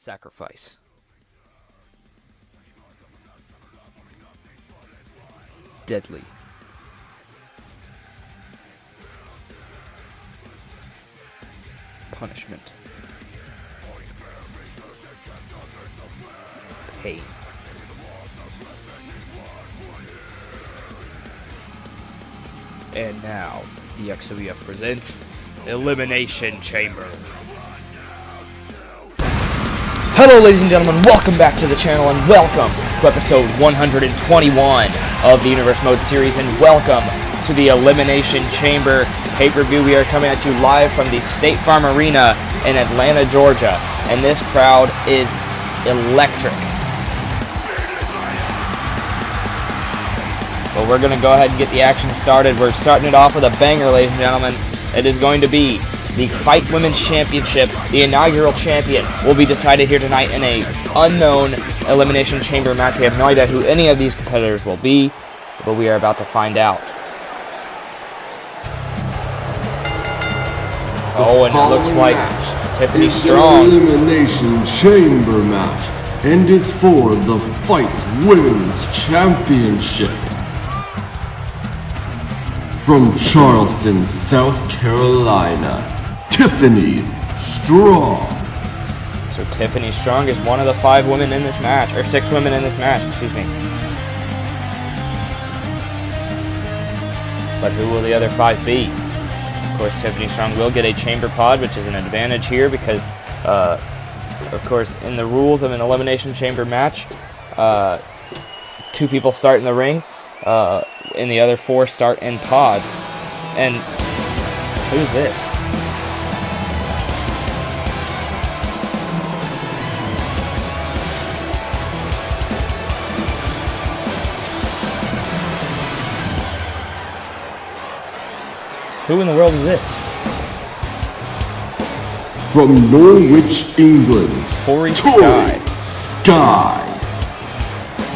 Sacrifice. Deadly. Punishment. Pain. And now, the XWF presents Elimination Chamber. Hello ladies and gentlemen, welcome back to the channel and welcome to episode 121 of the Universe Mode series, and welcome to the Elimination Chamber pay-per-view. We are coming at you live from the State Farm Arena in Atlanta, Georgia, and this crowd is electric. But we're going to go ahead and get the action started. We're starting it off with a banger, ladies and gentlemen. It is going to be the Fight Women's Championship. The inaugural champion will be decided here tonight in a unknown Elimination Chamber match. We have no idea who any of these competitors will be, but we are about to find out. Oh, and it looks like Tiffany Strong. Elimination Chamber match, and is for the Fight Women's Championship. From Charleston, South Carolina, Tiffany Strong. So Tiffany Strong is one of the 5 women in this match, or 6 women in this match, excuse me. But who will the other 5 be? Of course, Tiffany Strong will get a chamber pod, which is an advantage here because, of course, in the rules of an Elimination Chamber match, 2 people start in the ring, and the other 4 start in pods. And who's this? Who in the world is this? From Norwich, England, Tori Sky.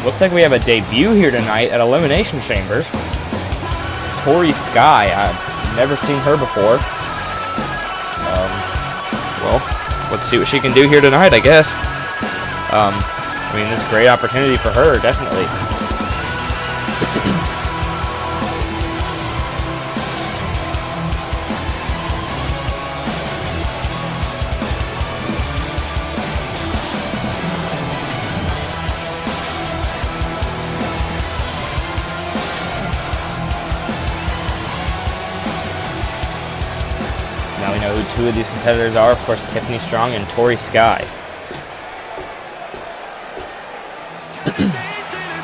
Looks like we have a debut here tonight at Elimination Chamber. Tori Sky. I've never seen her before. Well, let's see what she can do here tonight, I guess. I mean, this is a great opportunity for her, definitely. Now we know who 2 of these competitors are. Of course, Tiffany Strong and Tori Sky.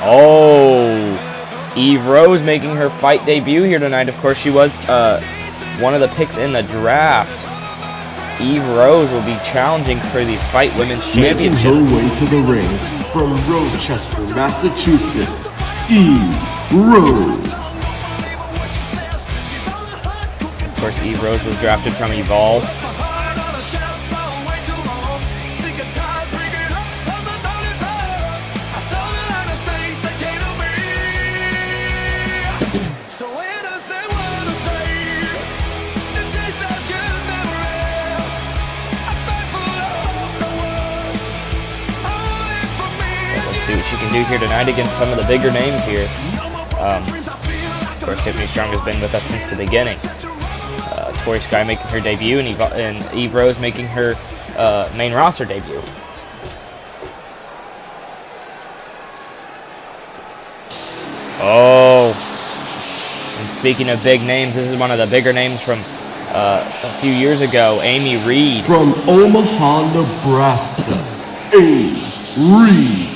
Oh, Eve Rose making her fight debut here tonight. Of course, she was one of the picks in the draft. Eve Rose will be challenging for the Fight Women's Championship. Making her way to the ring from Rochester, Massachusetts, Eve Rose. Of course, Eve Rose was drafted from Evolve. Let's see what she can do here tonight against some of the bigger names here. Of course, Tiffany Strong has been with us since the beginning. Tori Sky making her debut, and Eve Rose making her main roster debut. Oh, and speaking of big names, this is one of the bigger names from a few years ago, Amy Reed. From Omaha, Nebraska, Amy Reed.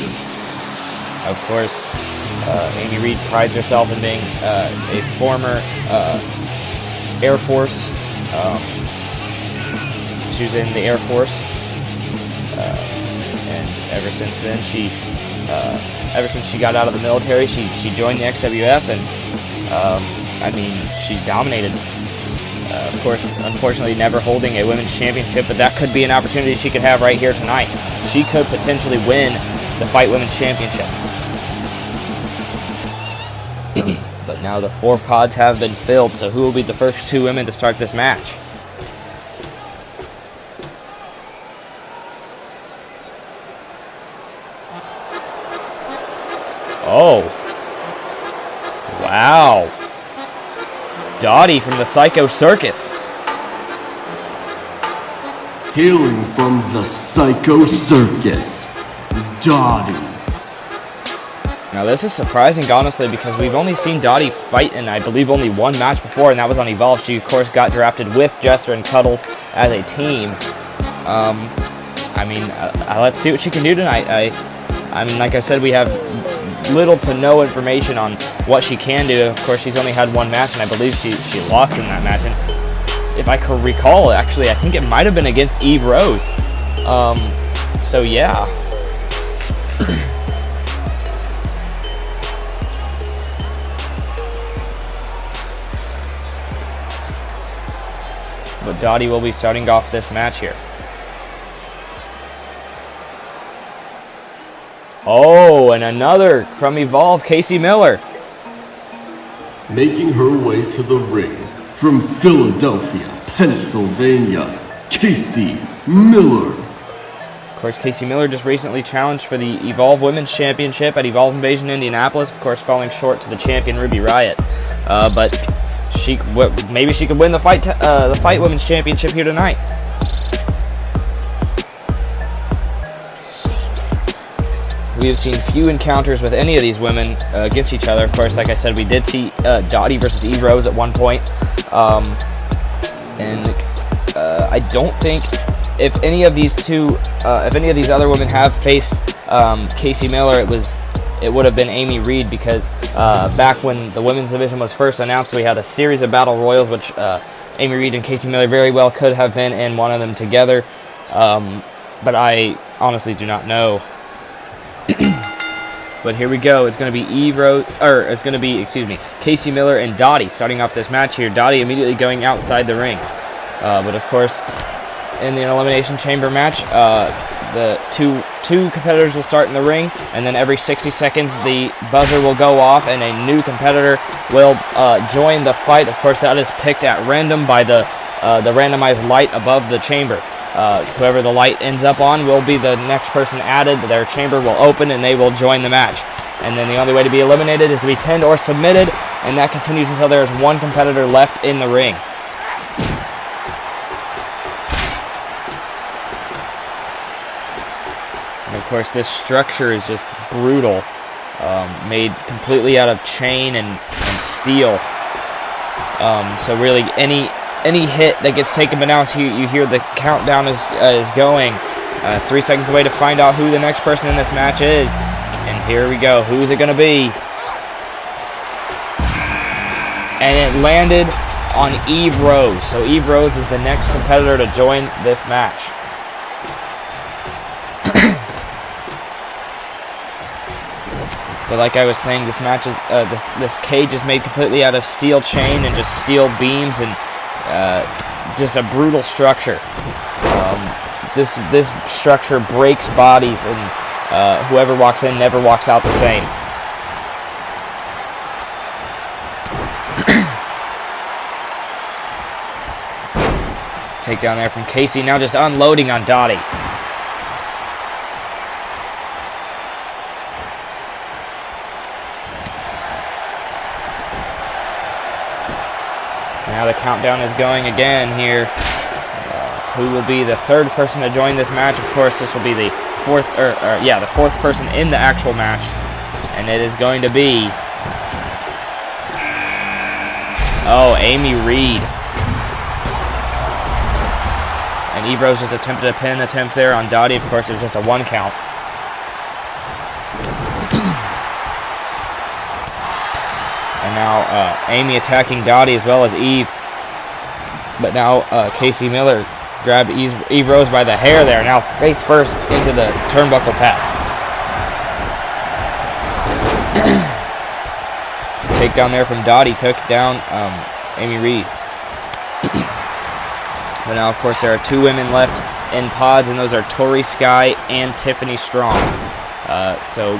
Of course, Amy Reed prides herself in being a former Air Force. She was in the Air Force, and ever since then, ever since she got out of the military, she joined the XWF, and I mean, she's dominated. Of course, unfortunately, never holding a women's championship, but that could be an opportunity she could have right here tonight. She could potentially win the Fight Women's Championship. But now the 4 pods have been filled, so who will be the first 2 women to start this match? Oh. Wow. Dottie from the Psycho Circus. Hailing from the Psycho Circus, Dottie. Now this is surprising, honestly, because we've only seen Dottie fight in, I believe, only one match before, and that was on Evolve. She, of course, got drafted with Jester and Cuddles as a team. I mean, let's see what she can do tonight. I mean, like I said, we have little to no information on what she can do. Of course, she's only had one match, and I believe she lost in that match. And if I could recall, actually, I think it might have been against Eve Rose. So yeah. But Dottie will be starting off this match here. Oh, and another from Evolve, Casey Miller. Making her way to the ring from Philadelphia, Pennsylvania, Casey Miller. Of course, Casey Miller just recently challenged for the Evolve Women's Championship at Evolve Invasion Indianapolis, of course falling short to the champion Ruby Riott. But maybe she could win the Fight Women's Championship here tonight. We have seen few encounters with any of these women against each other. Of course, like I said, we did see Dottie versus Eve Rose at one point. And I don't think if any of these other women have faced Casey Miller, it would have been Amy Reed, because back when the women's division was first announced, we had a series of battle royals, which Amy Reed and Casey Miller very well could have been in one of them together. But I honestly do not know. But here we go. It's going to be Casey Miller and Dottie starting off this match here. Dottie immediately going outside the ring. But of course, in the Elimination Chamber match, the two competitors will start in the ring, and then every 60 seconds the buzzer will go off and a new competitor will join the fight. Of course, that is picked at random by the randomized light above the chamber. Whoever the light ends up on will be the next person added. Their chamber will open and they will join the match. And then the only way to be eliminated is to be pinned or submitted, and that continues until there is one competitor left in the ring. And of course, this structure is just brutal, made completely out of chain and steel. So really, any hit that gets taken, but now you hear the countdown is going. 3 seconds away to find out who the next person in this match is. And here we go. Who is it going to be? And it landed on Eve Rose. So Eve Rose is the next competitor to join this match. But like I was saying, this match is this cage is made completely out of steel chain and just steel beams, and just a brutal structure. This structure breaks bodies, and whoever walks in never walks out the same. Takedown there from Casey, now just unloading on Dottie. Now the countdown is going again here. Who will be the third person to join this match? Of course, this will be the fourth person in the actual match, and it is going to be Amy Reed. And Eve Rose just attempted a pin attempt there on Dottie. Of course, it was just a 1 count. And now Amy attacking Dottie as well as Eve. But now Casey Miller grabbed Eve Rose by the hair there. Now face first into the turnbuckle pad. Takedown there from Dottie. Took down Amy Reed. But now, of course, there are 2 women left in pods, and those are Tori Sky and Tiffany Strong. So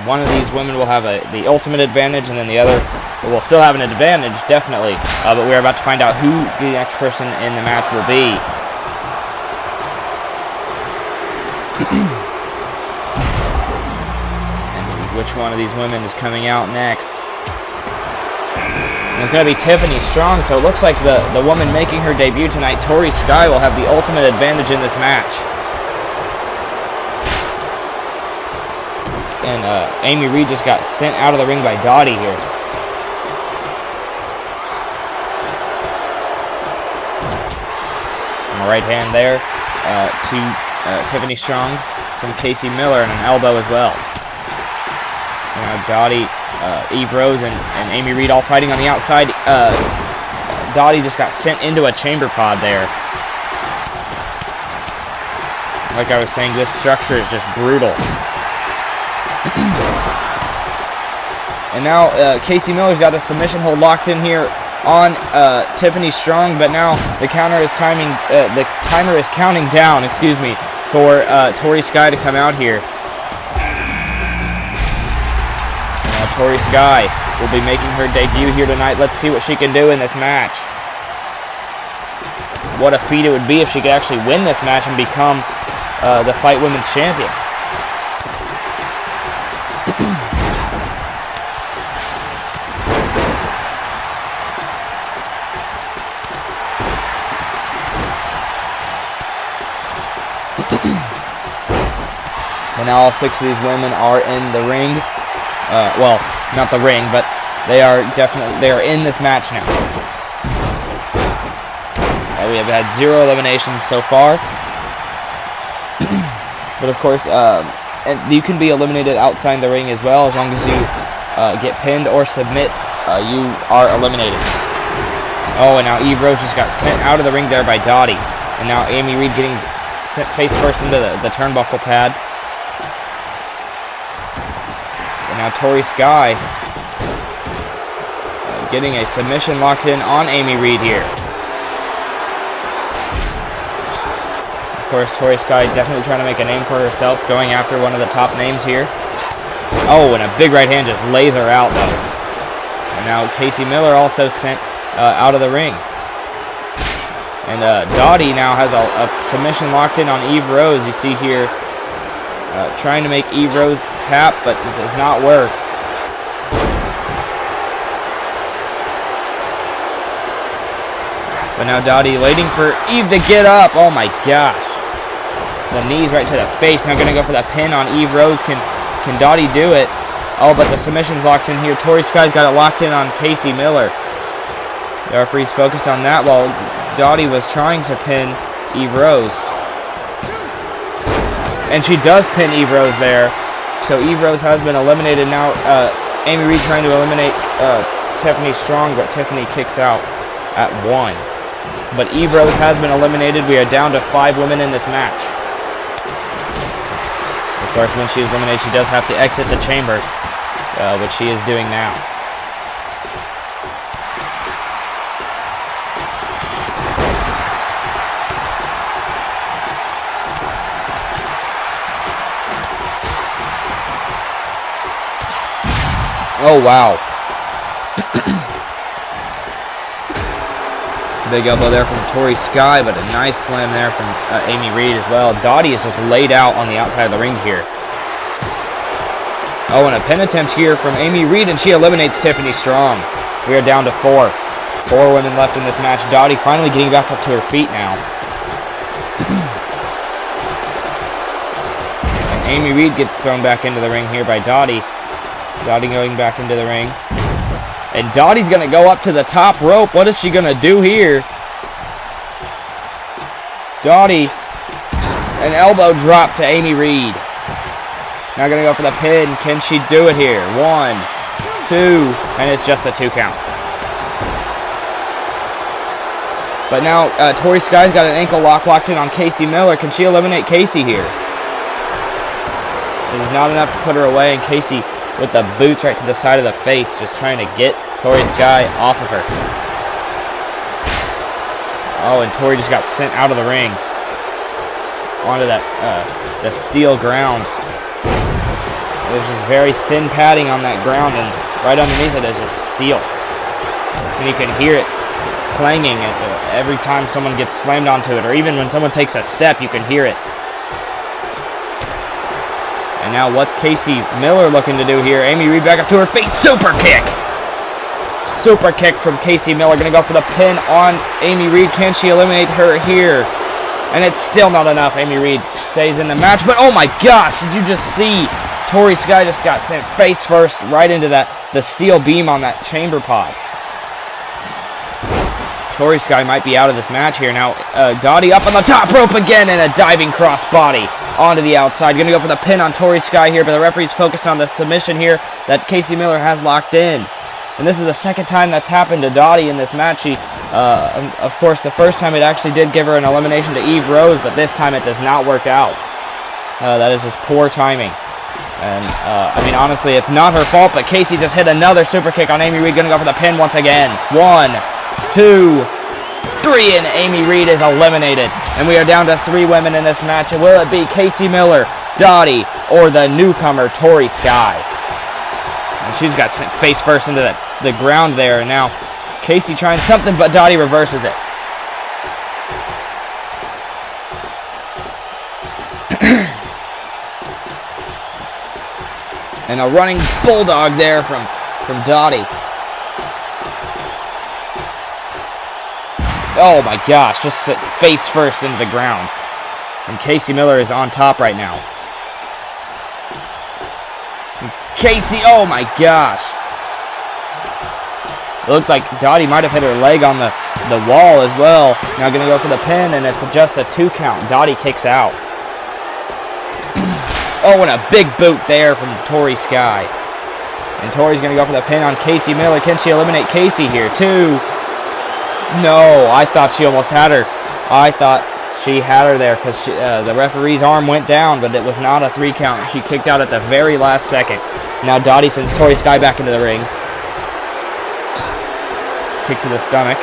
one of these women will have the ultimate advantage, and then the other will still have an advantage, definitely. But we're about to find out who the next person in the match will be. And we which one of these women is coming out next. And it's going to be Tiffany Strong, so it looks like the woman making her debut tonight, Tori Sky, will have the ultimate advantage in this match. And Amy Reed just got sent out of the ring by Dottie here. And a right hand there to Tiffany Strong from Casey Miller, and an elbow as well. Dottie, Eve Rose, and Amy Reed all fighting on the outside. Dottie just got sent into a chamber pod there. Like I was saying, this structure is just brutal. And now Casey Miller's got the submission hold locked in here on Tiffany Strong, but now the timer is counting down, excuse me, for Tori Sky to come out here. Now Tori Sky will be making her debut here tonight. Let's see what she can do in this match. What a feat it would be if she could actually win this match and become the Fight Women's Champion. And now all 6 of these women are in the ring. Well, not the ring, but they are in this match now. We have had 0 eliminations so far. But of course, and you can be eliminated outside the ring as well, as long as you get pinned or submit. You are eliminated. Oh, and now Eve Rose just got sent out of the ring there by Dottie. And now Amy Reed getting sent face first into the turnbuckle pad. And now Tori Sky getting a submission locked in on Amy Reed here. Of course, Tori Sky definitely trying to make a name for herself, going after one of the top names here. Oh, and a big right hand just lays her out, though. And now Casey Miller also sent out of the ring. And Dottie now has a submission locked in on Eve Rose. You see here, trying to make Eve Rose tap, but it does not work. But now Dottie waiting for Eve to get up. Oh my gosh. The knees right to the face. Now going to go for the pin on Eve Rose. Can Dottie do it? Oh, but the submission's locked in here. Tori Sky's got it locked in on Casey Miller. The referee's focused on that while Dottie was trying to pin Eve Rose. And she does pin Eve Rose there. So Eve Rose has been eliminated. Now Amy Reed trying to eliminate Tiffany Strong, but Tiffany kicks out at 1. But Eve Rose has been eliminated. We are down to 5 women in this match. Of course, when she is eliminated, she does have to exit the chamber, which she is doing now. Oh, wow. Big elbow there from Tori Sky, but a nice slam there from Amy Reed as well. Dottie is just laid out on the outside of the ring here. Oh, and a pin attempt here from Amy Reed, and she eliminates Tiffany Strong. We are down to 4. 4 women left in this match. Dottie finally getting back up to her feet now. And Amy Reed gets thrown back into the ring here by Dottie. Dottie going back into the ring. And Dottie's going to go up to the top rope. What is she going to do here? Dottie, an elbow drop to Amy Reed. Now going to go for the pin. Can she do it here? 1, 2, and it's just a 2 count. But now Tori Sky's got an ankle lock locked in on Casey Miller. Can she eliminate Casey here? It is not enough to put her away, and Casey with the boots right to the side of the face, just trying to get Tori Sky off of her. Oh, and Tori just got sent out of the ring onto that the steel ground. There's just very thin padding on that ground, and right underneath it is just steel. And you can hear it clanging every time someone gets slammed onto it, or even when someone takes a step, you can hear it. And now what's Casey Miller looking to do here? Amy Reed back up to her feet. Super kick. Super kick from Casey Miller. Going to go for the pin on Amy Reed. Can she eliminate her here? And it's still not enough. Amy Reed stays in the match. But oh my gosh, did you just see? Tori Sky just got sent face first right into the steel beam on that chamber pod. Tori Sky might be out of this match here now. Dottie up on the top rope again and a diving crossbody onto the outside. Going to go for the pin on Tori Sky here, but the referee's focused on the submission here that Casey Miller has locked in. And this is the second time that's happened to Dottie in this match. She, of course, the first time it actually did give her an elimination to Eve Rose, but this time it does not work out. That is just poor timing. And, I mean, honestly, it's not her fault, but Casey just hit another super kick on Amy Reed. Going to go for the pin once again. 1, 2, 3, and Amy Reed is eliminated. And we are down to 3 women in this match. And will it be Casey Miller, Dottie, or the newcomer, Tori Sky? And she's got sent face first into the ground there. And now Casey trying something, but Dottie reverses it. And a running bulldog there from Dottie. Oh my gosh, just sit face first into the ground. And Casey Miller is on top right now. And Casey, oh my gosh. It looked like Dottie might have hit her leg on the wall as well. Now going to go for the pin, and it's just a 2 count. Dottie kicks out. Oh, and a big boot there from Tori Sky. And Tori's going to go for the pin on Casey Miller. Can she eliminate Casey here? 2. No, I thought she almost had her. I thought she had her there because the referee's arm went down, but it was not a 3 count. She kicked out at the very last second. Now Dottie sends Tori Sky back into the ring. Kick to the stomach.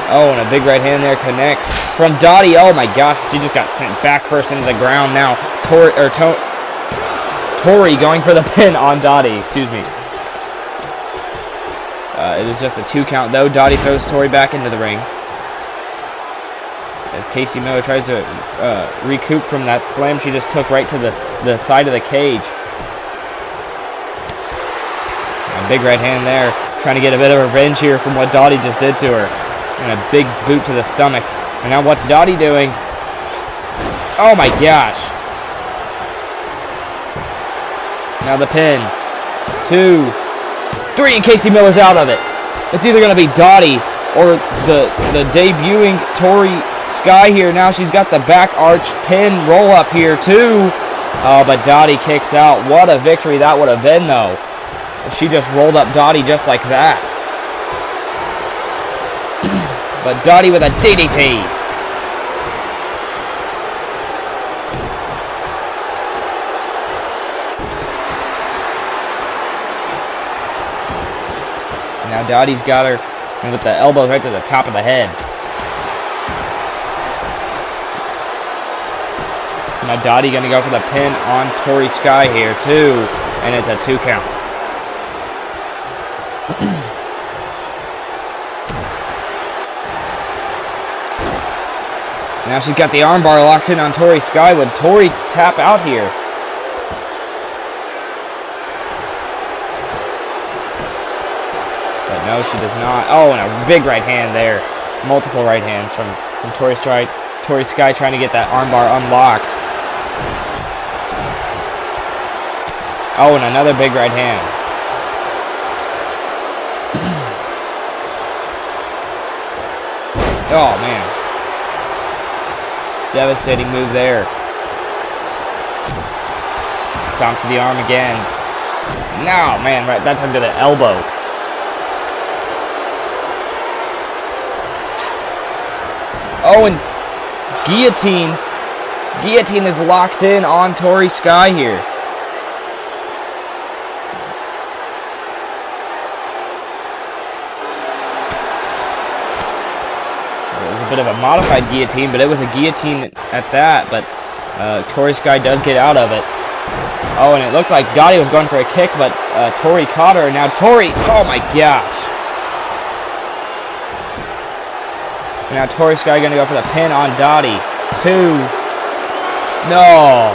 Oh, and a big right hand there connects from Dottie. Oh my gosh, she just got sent back first into the ground now. Tori going for the pin on Dottie, excuse me. It is just a 2 count though. Dottie throws Tori back into the ring. As Casey Miller tries to recoup from that slam she just took right to the side of the cage. A big right hand there, trying to get a bit of revenge here from what Dottie just did to her. And a big boot to the stomach. And now what's Dottie doing? Oh my gosh. Now the pin. 2, 3, and Casey Miller's out of it. It's either going to be Dottie or the debuting Tori Sky here. Now she's got the back arch pin roll up here too. Oh, but Dottie kicks out. What a victory that would have been though. If she just rolled up Dottie just like that. But Dottie with a DDT. Now Dottie's got her with the elbows right to the top of the head. Now Dottie going to go for the pin on Tori Sky here too. And it's a 2 count. Now she's got the armbar locked in on Tori Sky. Would Tori tap out here? But no, she does not. Oh, and a big right hand there. Multiple right hands from Tori Sky trying to get that armbar unlocked. Oh, and another big right hand. Oh, man. Devastating move there. Stomp to the arm again. No, man, right that time to the elbow. Oh, and guillotine. Guillotine is locked in on Tori Sky here. Bit of a modified guillotine, but it was a guillotine at that, but Tori Sky does get out of it. Oh, and it looked like Dottie was going for a kick, but Tori caught her. And now Tori, oh my gosh. And now Tori Sky going to go for the pin on Dottie. 2. No.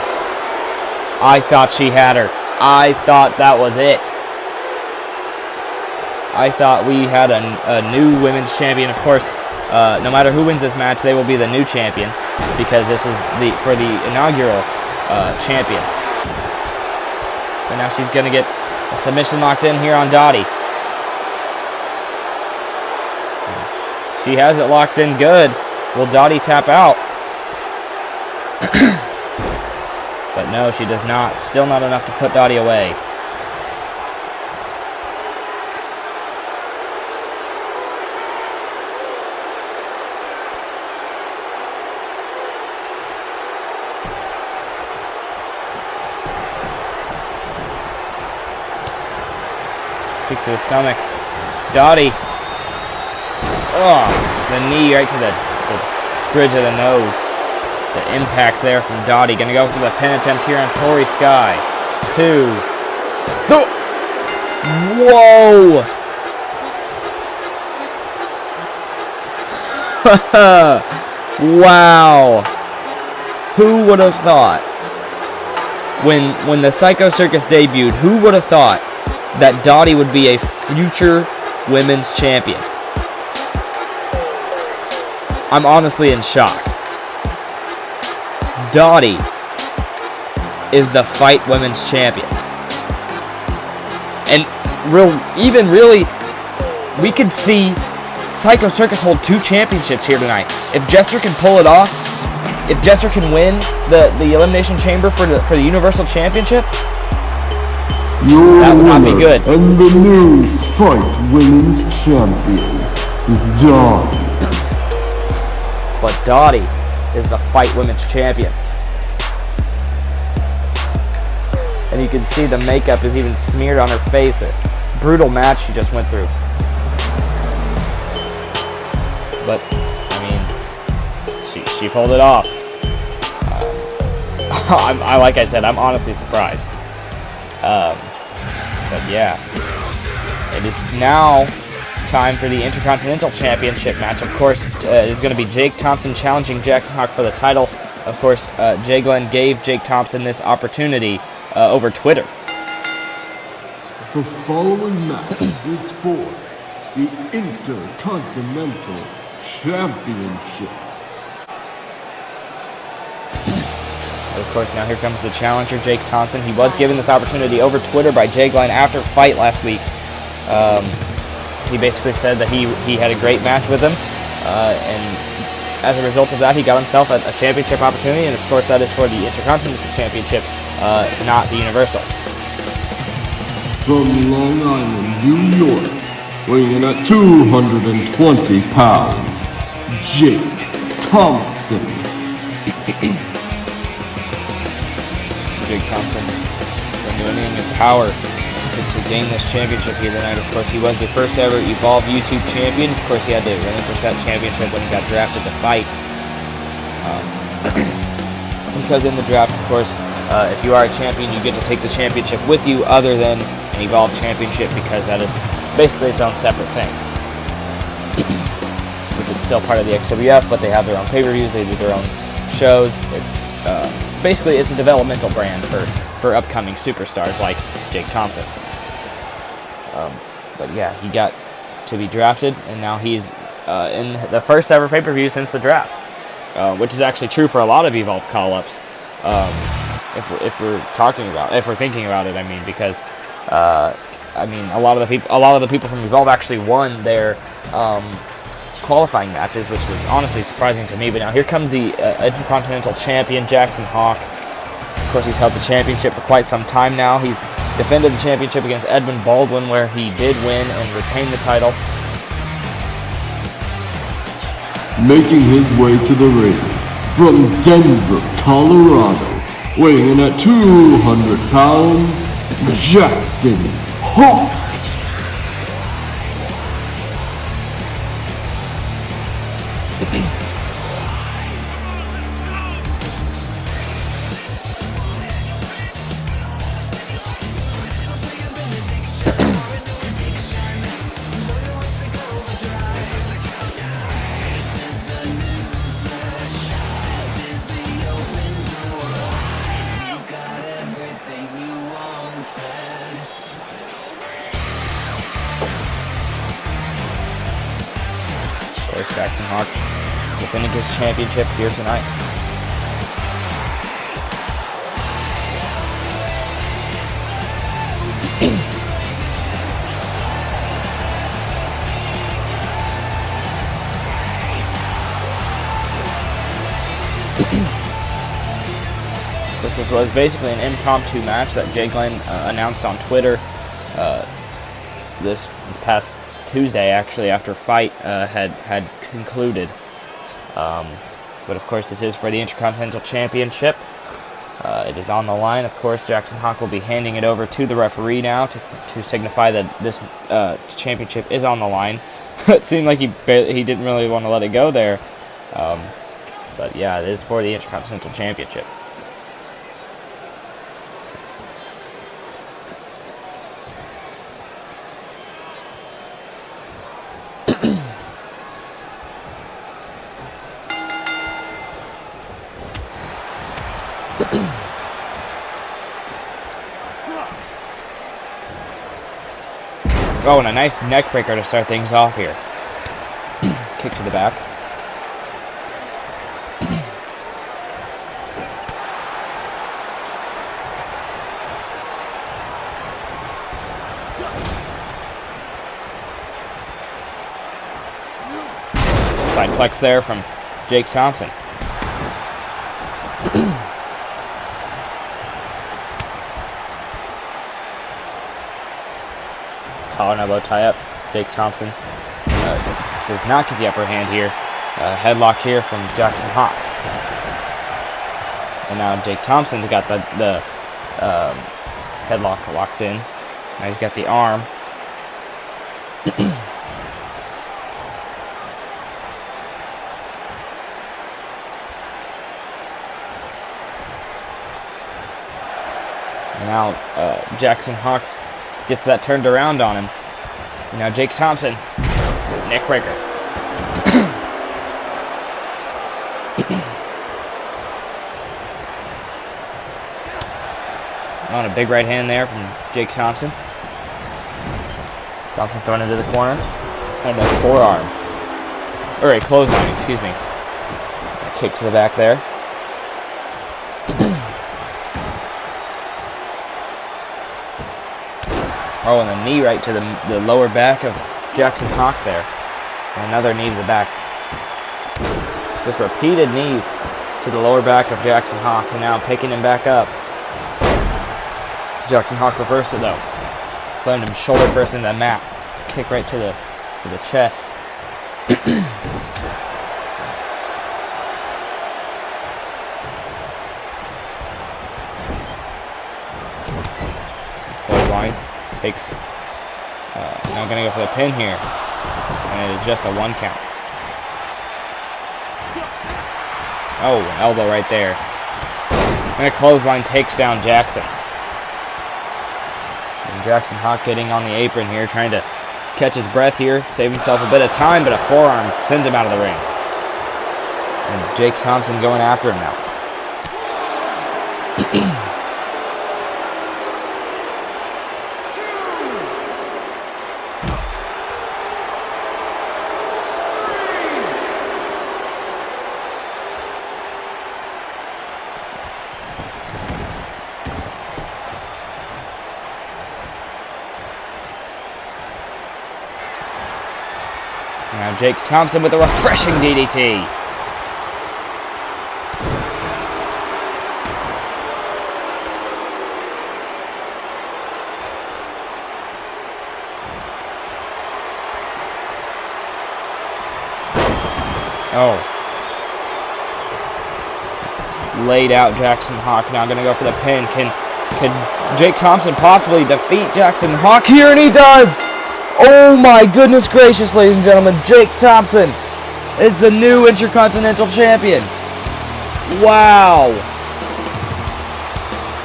I thought she had her. I thought that was it. I thought we had a new women's champion. Of course, no matter who wins this match, they will be the new champion because this is for the inaugural champion. And now she's going to get a submission locked in here on Dottie. She has it locked in good. Will Dottie tap out? But no, she does not. Still not enough to put Dottie away. Kick to the stomach. Dottie. Oh, the knee right to the bridge of the nose. The impact there from Dottie. Gonna go for the pin attempt here on Tori Sky. 2. Whoa! Wow. Who would have thought? When the Psycho Circus debuted, who would have thought that Dottie would be a future women's champion? I'm honestly in shock. Dottie is the Fight Women's Champion. And really, we could see Psycho Circus hold 2 championships here tonight. If Jester can pull it off, if Jester can win the Elimination Chamber for the Universal Championship, that would not be good. And the new Fight Women's Champion, Dottie. But Dottie is the Fight Women's Champion. And you can see the makeup is even smeared on her face. A brutal match she just went through. But, I mean, she pulled it off. Like I said, I'm honestly surprised. But yeah. It is now time for the Intercontinental Championship match. Of course, it's going to be Jake Thompson challenging Jackson Hawk for the title. Of course, Jay Glenn gave Jake Thompson this opportunity over Twitter. The following match is for the Intercontinental Championship. Of course, now here comes the challenger, Jake Thompson. He was given this opportunity over Twitter by Jay Glenn after fight last week. He basically said that he had a great match with him, and as a result of that, he got himself a championship opportunity, and of course that is for the Intercontinental Championship, not the Universal. From Long Island, New York, weighing in at 220 pounds, Jake Thompson. Jake Thompson renewing his power to gain this championship here tonight. Of course, he was the first ever Evolve YouTube champion. Of course, he had to relinquish that championship when he got drafted to fight. Because in the draft, of course, if you are a champion, you get to take the championship with you other than an Evolve championship, because that is basically its own separate thing. Which is still part of the XWF, but they have their own pay-per-views, they do their own shows. It's basically it's a developmental brand for upcoming superstars like Jake Thompson. But yeah, he got to be drafted, and now he's in the first ever pay-per-view since the draft, which is actually true for a lot of Evolve call-ups. If we're thinking about it, I mean, because a lot of the people from Evolve actually won their qualifying matches, which was honestly surprising to me. But now here comes the Intercontinental Champion, Jackson Hawk. Of course, he's held the championship for quite some time now. He's defended the championship against Edwin Baldwin, where he did win and retain the title. Making his way to the ring from Denver, Colorado, weighing in at 200 pounds, Jackson Hawk. Of course, Jackson Hawk defending his championship here tonight. This was basically an impromptu match that Jay Glenn announced on Twitter this past Tuesday, actually, after Fight had concluded. But of course, this is for the Intercontinental Championship. It is on the line. Of course, Jackson Hawk will be handing it over to the referee now to signify that this championship is on the line. It seemed like he didn't really want to let it go there. But yeah, it is for the Intercontinental Championship. Oh, and a nice neck breaker to start things off here. Kick to the back. Sideplex there from Jake Thompson. Collar and elbow tie up. Jake Thompson does not get the upper hand here. Headlock here from Jackson Hawk. And now Jake Thompson's got the headlock locked in. Now he's got the arm. Now Jackson Hawk gets that turned around on him. Now Jake Thompson, neck breaker. On a big right hand there from Jake Thompson. Thompson thrown into the corner. And a forearm. Or a clothesline, excuse me. A kick to the back there. Oh, and a knee right to the lower back of Jackson Hawk there. And another knee to the back. Just repeated knees to the lower back of Jackson Hawk. And now picking him back up. Jackson Hawk reversed it though. Slammed him shoulder first into the mat. Kick right to the chest. Clothesline. Takes, now going to go for the pin here. And it is just a 1 count. Oh, an elbow right there. And a clothesline takes down Jackson. And Jackson Hawk getting on the apron here, trying to catch his breath here, save himself a bit of time, but a forearm sends him out of the ring. And Jake Thompson going after him now. Now Jake Thompson with a refreshing DDT. Oh. Just laid out Jackson Hawk. Now going to go for the pin. Can Jake Thompson possibly defeat Jackson Hawk here? And he does! Oh my goodness gracious, ladies and gentlemen. Jake Thompson is the new Intercontinental Champion. Wow.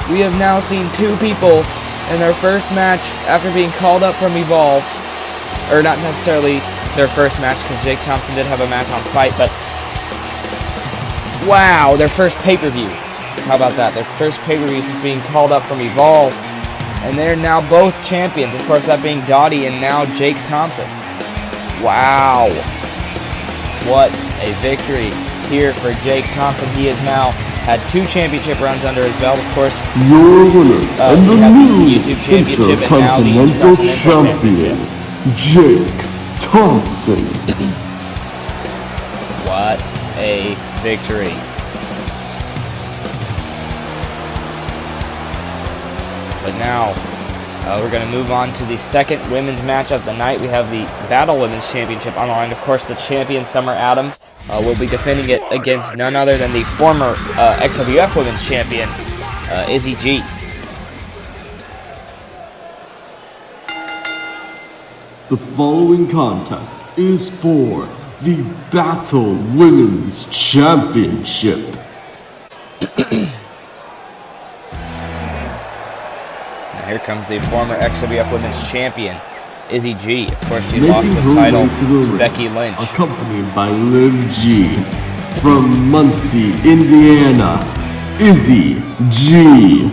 We have now seen 2 people in their first match after being called up from Evolve. Or not necessarily their first match, because Jake Thompson did have a match on Fight, but wow, their first pay-per-view. How about that? Their first pay-per-view since being called up from Evolve. And they're now both champions. Of course, that being Dottie and now Jake Thompson. Wow. What a victory here for Jake Thompson. He has now had 2 championship runs under his belt, of course. Your winner and the new YouTube championship and now the Intercontinental Intercontinental champion, Jake Thompson. What a victory. But now, we're going to move on to the second women's match of the night. We have the Battle Women's Championship on the line. Of course, the champion, Summer Adams, will be defending it against none other than the former XWF Women's Champion, Izzy G. The following contest is for the Battle Women's Championship. Here comes the former XWF Women's Champion, Izzy G. Of course, she Making lost the her title way to the to ring, Becky Lynch. accompanied by Liv G. From Muncie, Indiana, Izzy G.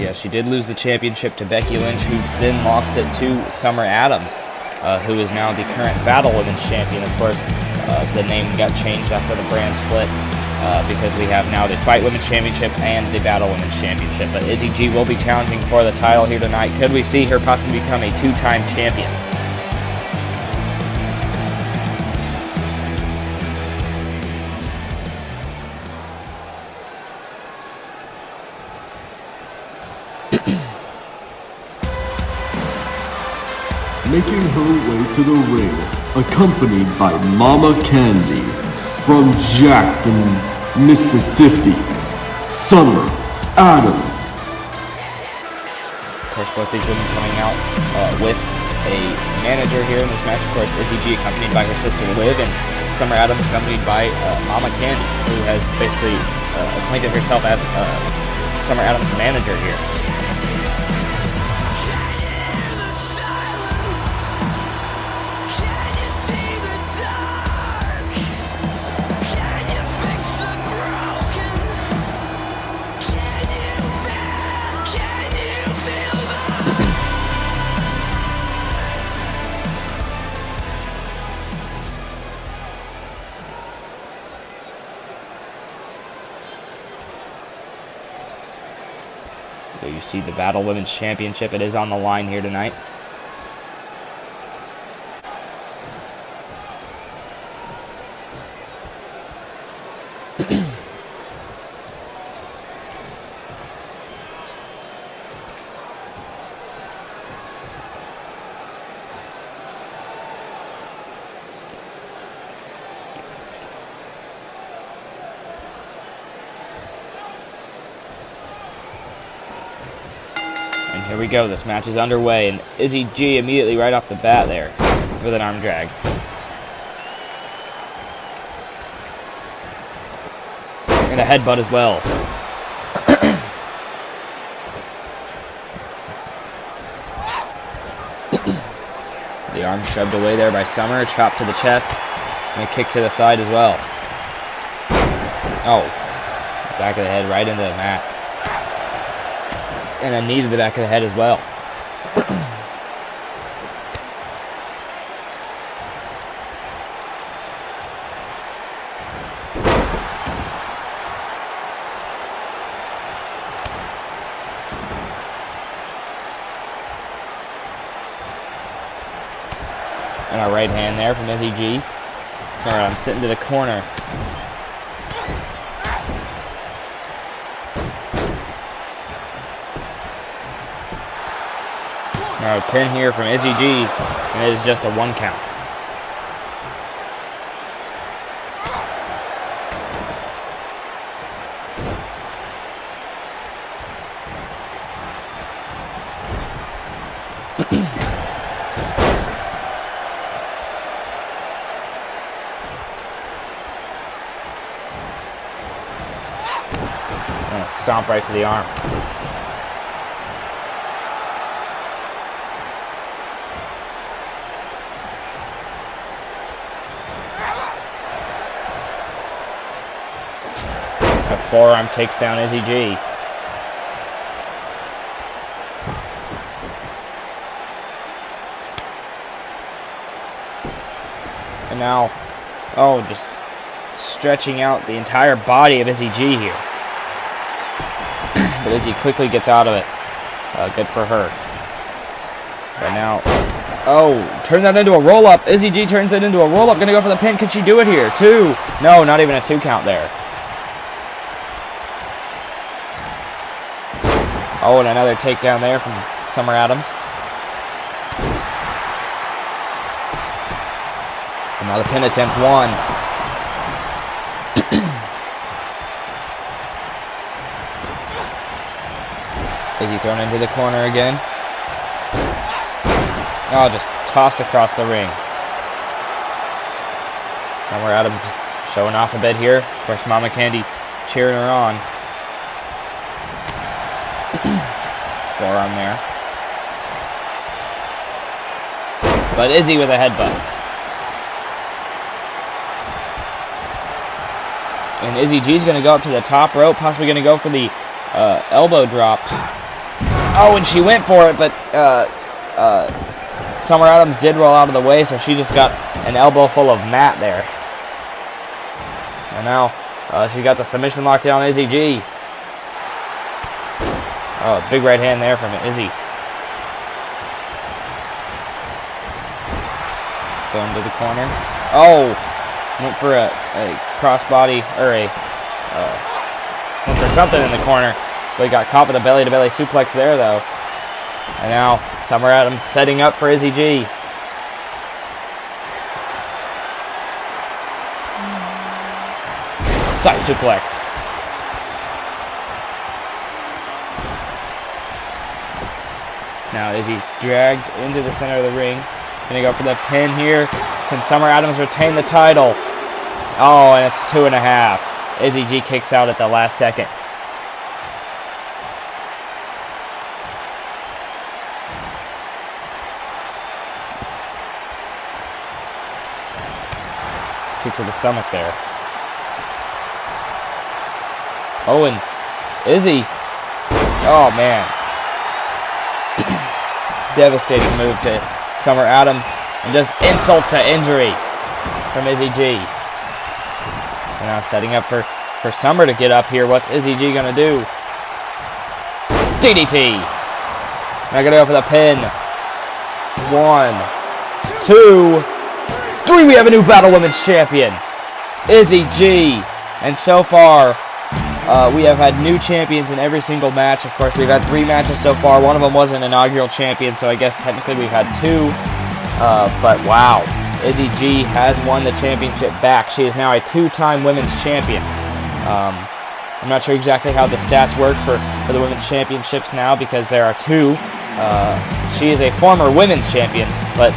Yeah, she did lose the championship to Becky Lynch, who then lost it to Summer Adams, who is now the current Battle Women's Champion. Of course, the name got changed after the brand split. Because we have now the Fight Women's Championship and the Battle Women's Championship. But Izzy G will be challenging for the title here tonight. Could we see her possibly become a 2-time champion? Making her way to the ring, accompanied by Mama Candy. From Jackson, Mississippi, Summer Adams. Of course, both these women coming out with a manager here in this match. Of course, Izzy G accompanied by her sister Liv, and Summer Adams accompanied by Mama Candy, who has basically acquainted herself as Summer Adams' manager here. So you see the Battle Women's Championship. It is on the line here tonight. And here we go, this match is underway, and Izzy G immediately right off the bat there with an arm drag. And a headbutt as well. The arm shoved away there by Summer, a chop to the chest, and a kick to the side as well. Oh, back of the head right into the mat. And a knee to the back of the head as well. And a right hand there from Izzy G. Sorry, I'm sitting to the corner. A pin here from Izzy G, and it is just a 1 count. And a stomp right to the arm. A forearm takes down Izzy G. And now, oh, just stretching out the entire body of Izzy G here. But Izzy quickly gets out of it. Good for her. But now, oh, turn that into a roll-up. Izzy G turns it into a roll-up. Gonna go for the pin. Can she do it here? 2. No, not even a 2 count there. Oh, and another takedown there from Summer Adams. Another pin attempt, 1. Izzy thrown into the corner again. Oh, just tossed across the ring. Summer Adams showing off a bit here. Of course, Mama Candy cheering her on. Forearm there. But Izzy with a headbutt. And Izzy G's going to go up to the top rope, possibly going to go for the elbow drop. Oh, and she went for it, but Summer Adams did roll out of the way, so she just got an elbow full of mat there. And now she got the submission locked down on Izzy G. Oh, big right hand there from Izzy. Going to the corner. Oh, went for a crossbody, or went for something in the corner. But he got caught with a belly-to-belly suplex there, though. And now Summer Adams setting up for Izzy G. Side suplex. Now Izzy's dragged into the center of the ring. Gonna go for the pin here. Can Summer Adams retain the title? Oh, and it's 2.5. Izzy G kicks out at the last second. Kick to the stomach there. Oh, and Izzy. Oh, man. Devastating move to Summer Adams. And just insult to injury from Izzy G. And now setting up for Summer to get up here. What's Izzy G going to do? DDT. Now going to go for the pin. 1, 2, 3. We have a new Battle Women's Champion. Izzy G. And so far, we have had new champions in every single match. Of course, we've had 3 matches so far. One of them was an inaugural champion, so I guess technically we've had 2. But wow, Izzy G has won the championship back. She is now a 2-time women's champion. I'm not sure exactly how the stats work for the women's championships now because there are 2. She is a former women's champion, but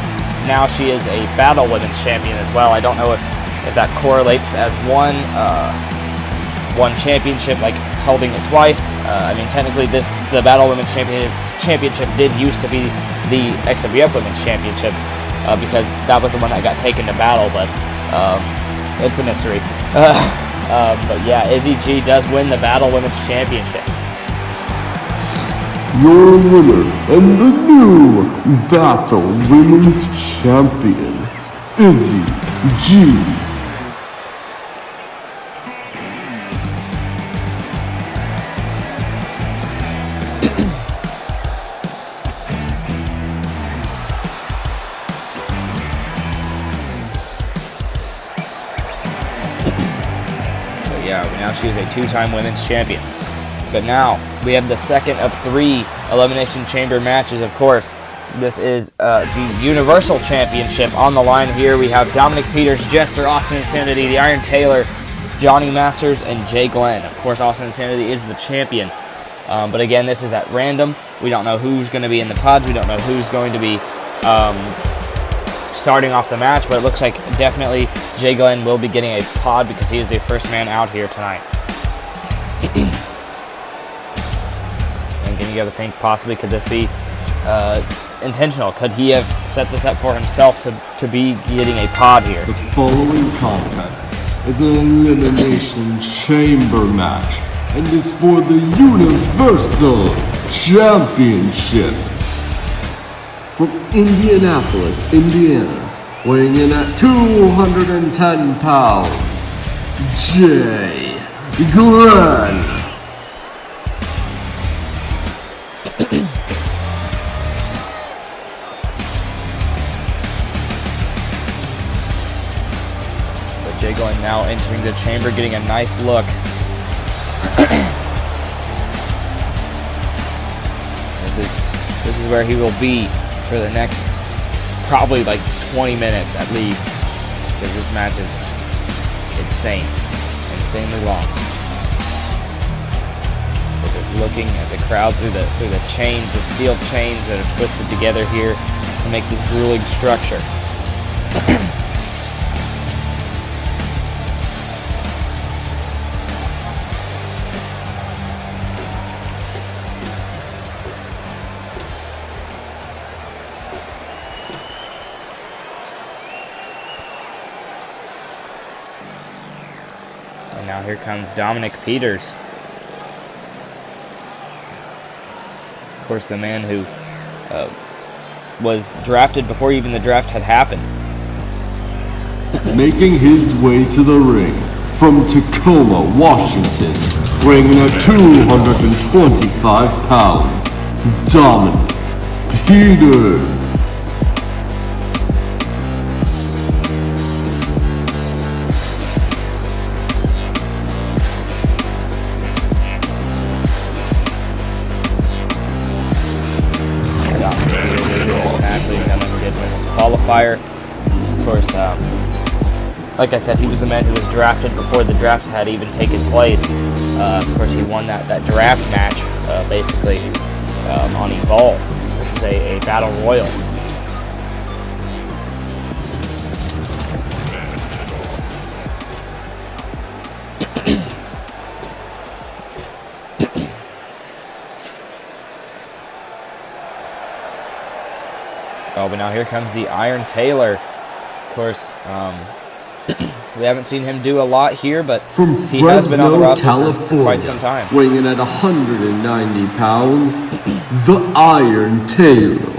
now she is a Battle Women's champion as well. I don't know if that correlates as one championship, like holding it twice. I mean, technically, the Battle Women's Championship did used to be the XWF Women's Championship because that was the one that got taken to Battle, but it's a mystery. But yeah, Izzy G does win the Battle Women's Championship. Your winner and the new Battle Women's Champion, Izzy G. Yeah, now she is a 2-time women's champion. But now we have the second of 3 Elimination Chamber matches, of course. This is the Universal Championship on the line here. We have Dominic Peters, Jester, Austin Insanity, the Iron Taylor, Johnny Masters, and Jay Glenn. Of course, Austin Insanity is the champion. But again, this is at random. We don't know who's going to be in the pods. We don't know who's going to be starting off the match, but it looks like definitely Jay Glenn will be getting a pod because he is the first man out here tonight. And can you get the think possibly could this be intentional? Could he have set this up for himself to be getting a pod here? The following contest is an Elimination Chamber match and is for the Universal Championship. From Indianapolis, Indiana, weighing in at 210 pounds, Jay Glenn. But Jay Glenn now entering the chamber, getting a nice look. This is where he will be for the next probably like 20 minutes at least, because this match is insanely long. But just looking at the crowd through the chains, the steel chains that are twisted together here to make this grueling structure. And now here comes Dominic Peters. Of course, the man who was drafted before even the draft had happened. Making his way to the ring from Tacoma, Washington, weighing in at 225 pounds, Dominic Peters. Qualifier. Of course, like I said, he was the man who was drafted before the draft had even taken place. Of course, he won that draft match, basically, on Evolve, which was a battle royal. Oh, but now here comes the Iron Taylor. Of course, we haven't seen him do a lot here, but from he has been on the roster California, for quite some time. Weighing in at 190 pounds, the Iron Taylor.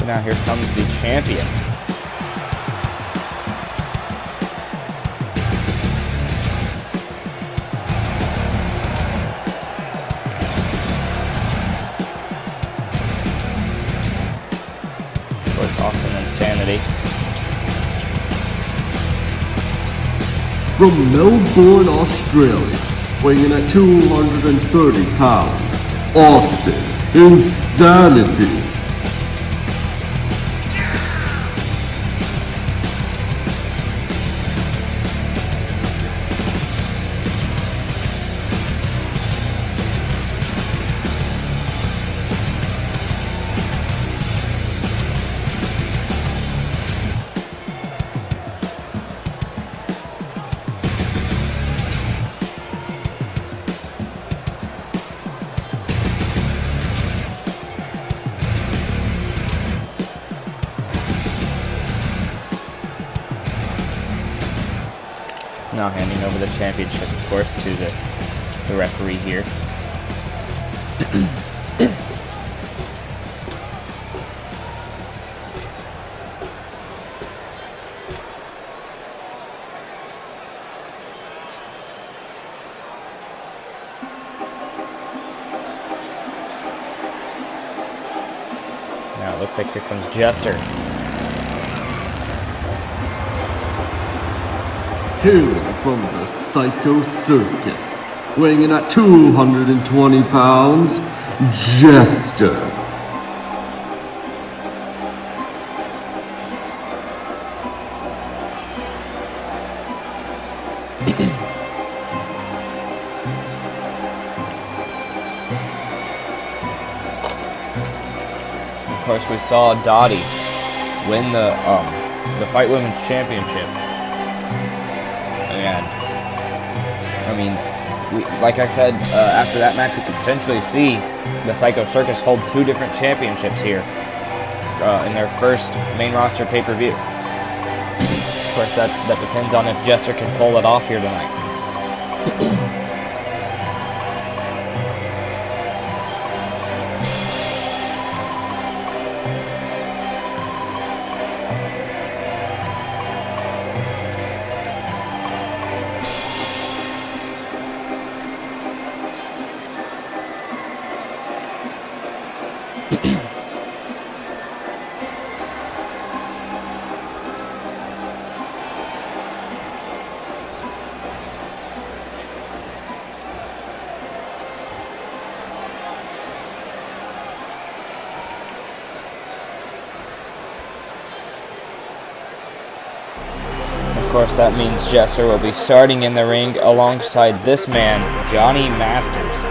Now here comes the champion. Of course, Awesome Insanity. From Melbourne, Australia, weighing in at 230 pounds, Austin Insanity. Now handing over the championship, of course, to the referee here. Now it looks like here comes Jester. Hailing from the Psycho Circus, weighing in at 220 pounds, Jester. Of course, we saw Dottie win the Fight Women's Championship, and I mean, like I said, after that match, we could potentially see the Psycho Circus hold 2 different championships here in their first main roster pay-per-view. Of course, that depends on if Jester can pull it off here tonight. Of course, that means Jester will be starting in the ring alongside this man, Johnny Masters. So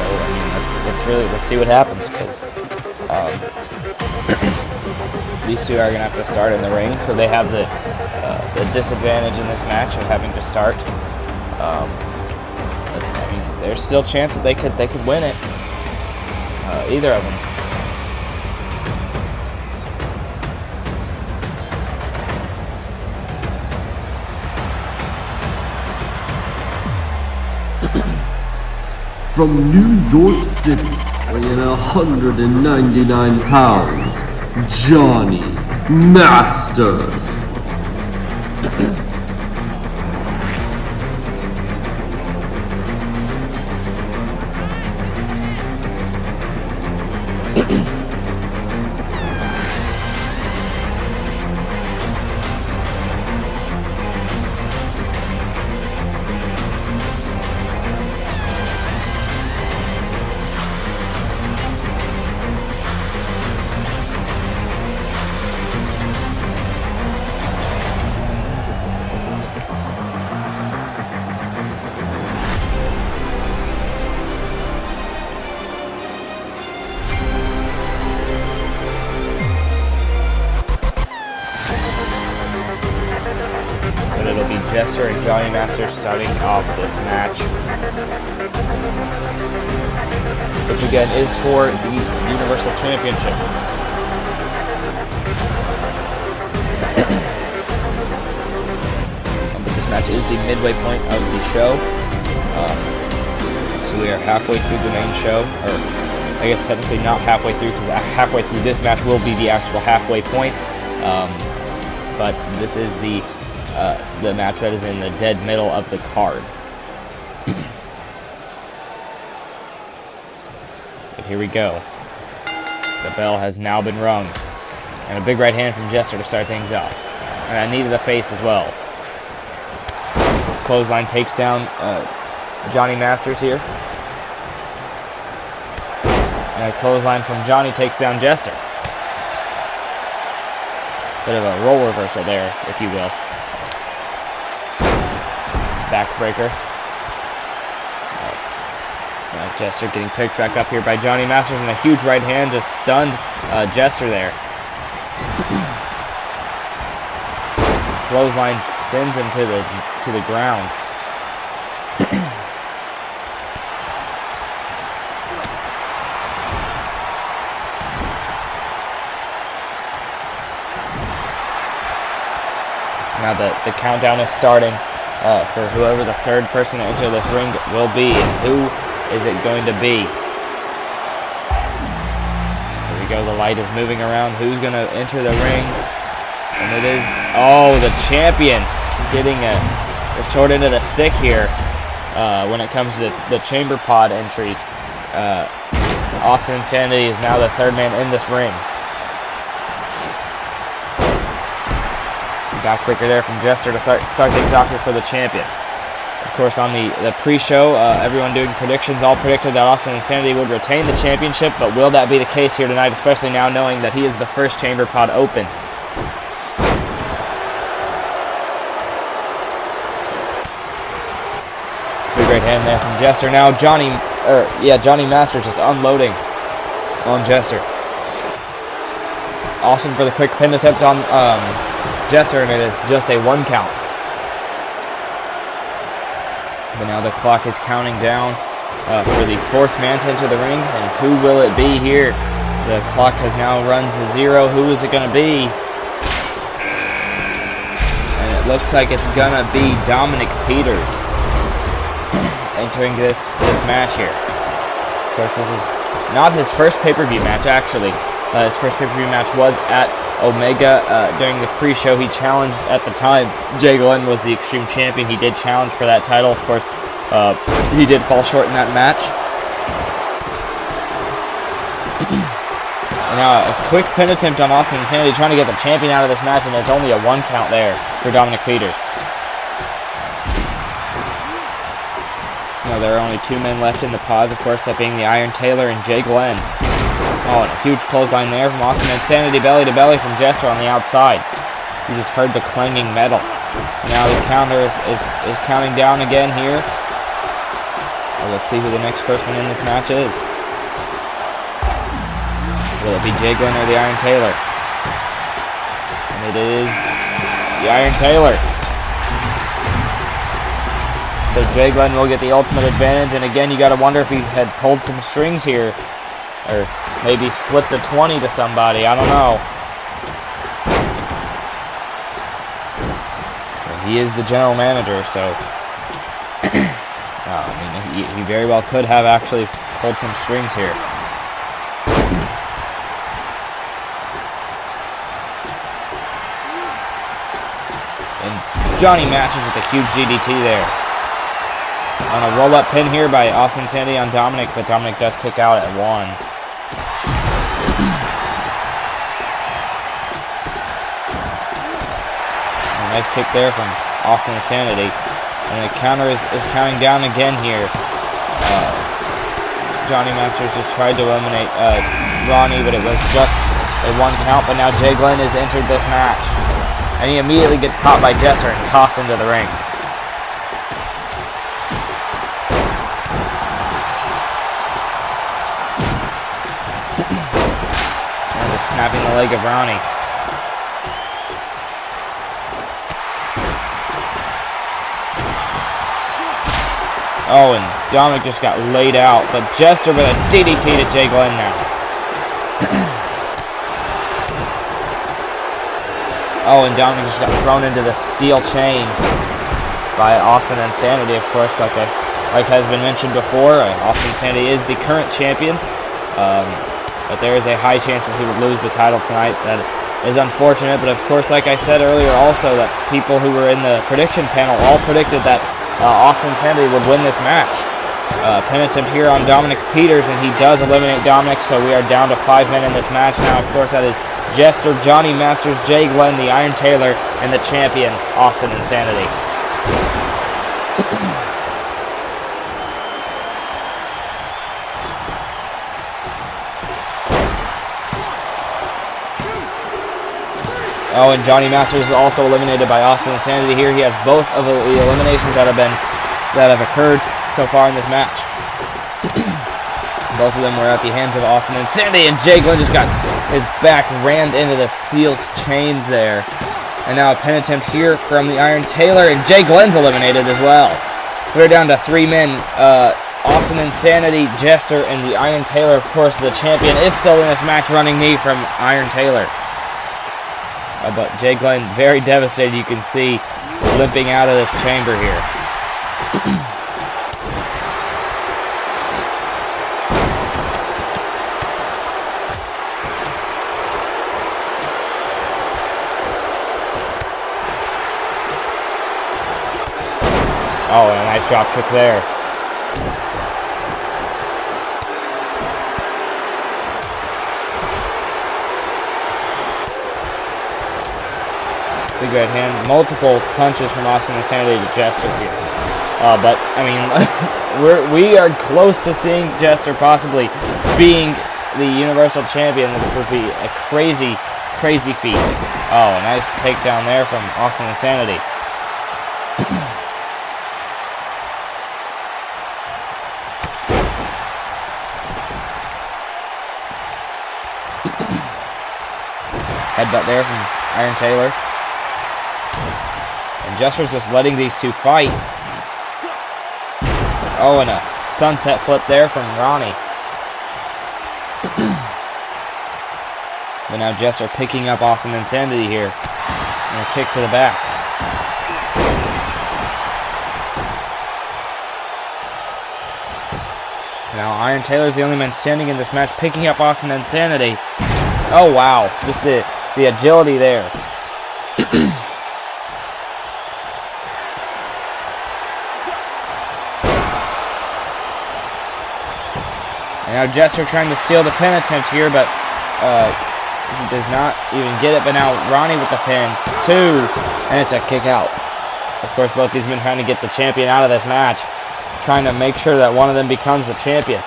I mean, let's see what happens, because these two are gonna have to start in the ring, so they have the disadvantage in this match of having to start. But, I mean, there's still a chance that they could win it. Either of them. From New York City, weighing 199 pounds, Johnny Masters. Jester and Johnny Masters starting off this match, which again is for the Universal Championship. But this match is the midway point of the show, so we are halfway through the main show, or I guess technically not halfway through, because halfway through this match will be the actual halfway point, but this is the match that is in the dead middle of the card. But here we go. The bell has now been rung. And a big right hand from Jester to start things off. And I needed a face as well. Clothesline takes down Johnny Masters here. And a clothesline from Johnny takes down Jester. Bit of a role reversal there, if you will. Backbreaker. Jester getting picked back up here by Johnny Masters, and a huge right hand just stunned Jester there. Clothesline sends him to the ground. Now the countdown is starting for whoever the third person to enter this ring will be. And who is it going to be? Here we go. The light is moving around. Who's going to enter the ring? And it is, oh, the champion getting a short end of the stick here when it comes to the chamber pod entries. Austin Insanity is now the third man in this ring. Backbreaker there from Jester to start things off here for the champion. Of course, on the pre-show, everyone doing predictions all predicted that Austin Insanity would retain the championship, but will that be the case here tonight, especially now knowing that he is the first chamber pod open? Big right hand there from Jester. Now Johnny Masters just unloading on Jester. Austin for the quick pin attempt on Jester, and it is just a 1 count. But now the clock is counting down for the fourth man to enter the ring, and who will it be here? The clock has now run to 0. Who is it going to be? And it looks like it's going to be Dominic Peters entering this match here. Of course, this is not his first pay-per-view match, actually. His first pay-per-view match was at Omega. During the pre-show, he challenged at the time. Jay Glenn was the Extreme Champion. He did challenge for that title. Of course, he did fall short in that match. Now, a quick pin attempt on Austin Insanity, trying to get the champion out of this match, and it's only a 1 count there for Dominic Peters. Now, there are only 2 men left in the pods, of course, that being the Iron Taylor and Jay Glenn. Oh, and a huge clothesline there from Austin Insanity, belly to belly from Jester on the outside. You just heard the clanging metal. Now the counter is counting down again here. Well, let's see who the next person in this match is. Will it be Jay Glenn or the Iron Taylor? And it is the Iron Taylor. So Jay Glenn will get the ultimate advantage, and again, you got to wonder if he had pulled some strings here, or maybe slipped a 20 to somebody. I don't know. Well, he is the general manager, so I mean, he very well could have actually pulled some strings here. And Johnny Masters with a huge DDT there. On a roll-up pin here by Austin Insanity on Dominic, but Dominic does kick out at 1. A nice kick there from Austin Insanity. And the counter is counting down again here. Johnny Masters just tried to eliminate Ronnie, but it was just a 1 count. But now Jay Glenn has entered this match. And he immediately gets caught by Jester and tossed into the ring. Snapping the leg of Ronnie. Oh, and Dominic just got laid out, but Jester with a DDT to Jay Glenn now. Oh, and Dominic just got thrown into the steel chain by Austin Insanity, of course, like has been mentioned before. Austin Insanity is the current champion. But there is a high chance that he would lose the title tonight. That is unfortunate, but of course, like I said earlier also, that people who were in the prediction panel all predicted that Austin Insanity would win this match. Pin attempt here on Dominic Peters, and he does eliminate Dominic, so we are down to 5 men in this match now. Of course, that is Jester, Johnny Masters, Jay Glenn, the Iron Taylor, and the champion, Austin Insanity. Oh, and Johnny Masters is also eliminated by Austin Insanity here. He has both of the eliminations that have occurred so far in this match. Both of them were at the hands of Austin Insanity, and Jay Glenn just got his back rammed into the steel chain there. And now a pin attempt here from the Iron Taylor, and Jay Glenn's eliminated as well. We're down to 3 men. Austin Insanity, Jester, and the Iron Taylor. Of course, the champion is still in this match, running knee from Iron Taylor. But Jay Glenn very devastated, you can see, limping out of this chamber here. Oh, and a nice drop kick there. Big right hand, multiple punches from Austin Insanity to Jester here. But I mean, we are close to seeing Jester possibly being the Universal Champion, which would be a crazy, crazy feat. Oh, a nice takedown there from Austin Insanity. Headbutt there from Iron Taylor. And Jester's just letting these two fight. Oh, and a sunset flip there from Ronnie. But now Jester picking up Austin Insanity here. And a kick to the back. Now Iron Taylor's the only man standing in this match, picking up Austin Insanity. Oh wow, just the agility there. And now Jester trying to steal the pin attempt here, but he does not even get it. But now Ronnie with the pin, 2, and it's a kick out. Of course, both these men trying to get the champion out of this match, trying to make sure that one of them becomes the champion.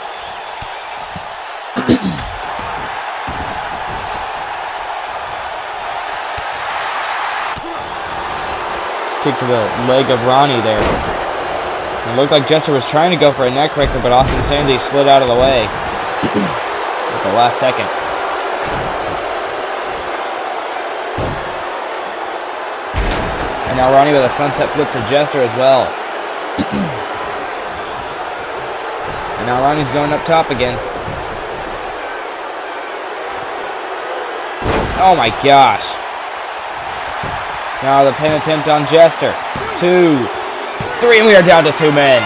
Kick to the leg of Ronnie there. It looked like Jester was trying to go for a neck breaker, but Austin Sandy slid out of the way at the last second. And now Ronnie with a sunset flip to Jester as well. And now Ronnie's going up top again. Oh my gosh. Now the pin attempt on Jester. 2, 3, and we are down to 2 men.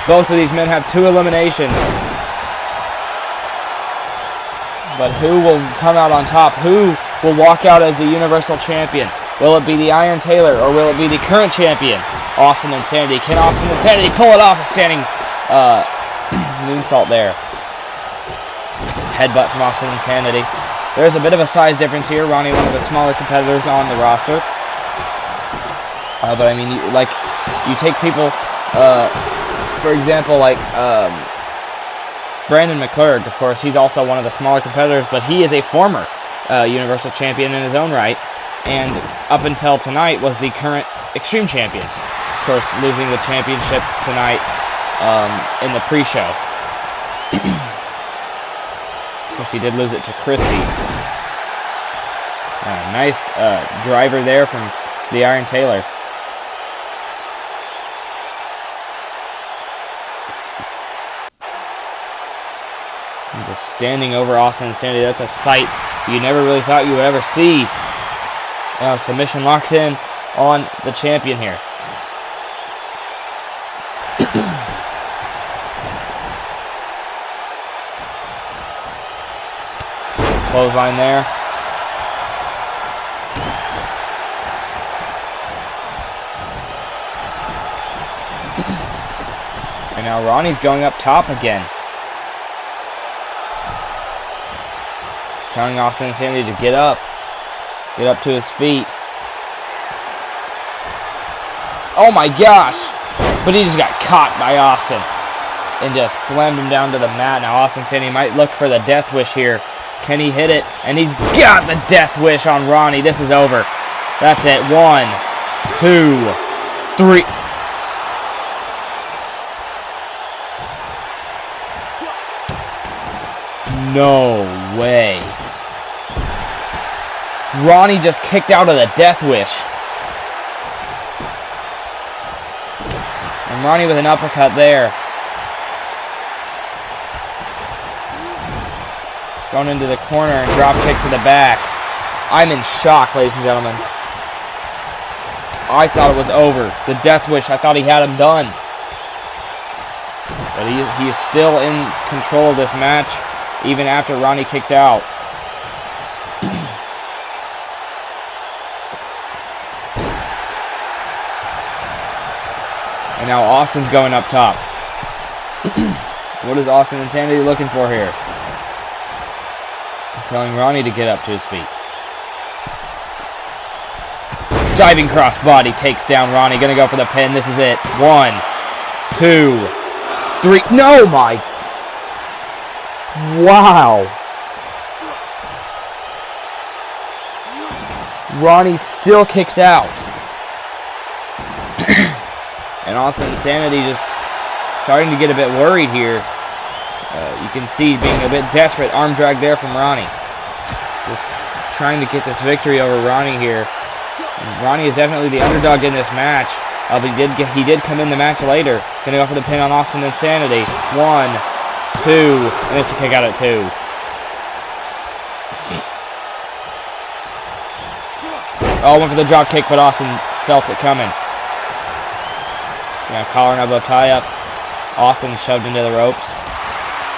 Both of these men have 2 eliminations. But who will come out on top? Who will walk out as the Universal Champion? Will it be the Iron Taylor, or will it be the current champion, Austin Insanity? Can Austin Insanity pull it off? A standing moonsault there. Headbutt from Austin Insanity. There's a bit of a size difference here. Ronnie, one of the smaller competitors on the roster. But I mean, you take people, for example, like Brandon McClurg, of course, he's also one of the smaller competitors, but he is a former Universal Champion in his own right, and up until tonight was the current Extreme Champion. Of course, losing the championship tonight in the pre-show. Of course, he did lose it to Christy. Nice driver there from the Iron Taylor. And just standing over Austin Insanity. That's a sight you never really thought you would ever see. Submission locked in on the champion here. Clothesline there. And now Ronnie's going up top again. Telling Austin Insanity to get up to his feet. Oh my gosh! But he just got caught by Austin and just slammed him down to the mat. Now Austin Insanity might look for the death wish here. Can he hit it? And he's got the death wish on Ronnie. This is over. That's it. 1, 2, 3. No way. Ronnie just kicked out of the death wish. And Ronnie with an uppercut there. Going into the corner and drop kick to the back. I'm in shock, ladies and gentlemen. I thought it was over. The Death Wish, I thought he had him done. But he is still in control of this match, even after Ronnie kicked out. And now Austin's going up top. What is Austin Insanity looking for here? Telling Ronnie to get up to his feet. Diving crossbody takes down Ronnie. Gonna go for the pin. This is it. 1, 2, 3. No, my. Wow. Ronnie still kicks out. And Austin Insanity just starting to get a bit worried here. You can see being a bit desperate. Arm drag there from Ronnie. Just trying to get this victory over Ronnie here. And Ronnie is definitely the underdog in this match. But he did come in the match later. Gonna go for the pin on Austin Insanity. 1, 2, and it's a kick out at 2. Oh, went for the drop kick, but Austin felt it coming. Now collar and elbow tie up. Austin shoved into the ropes.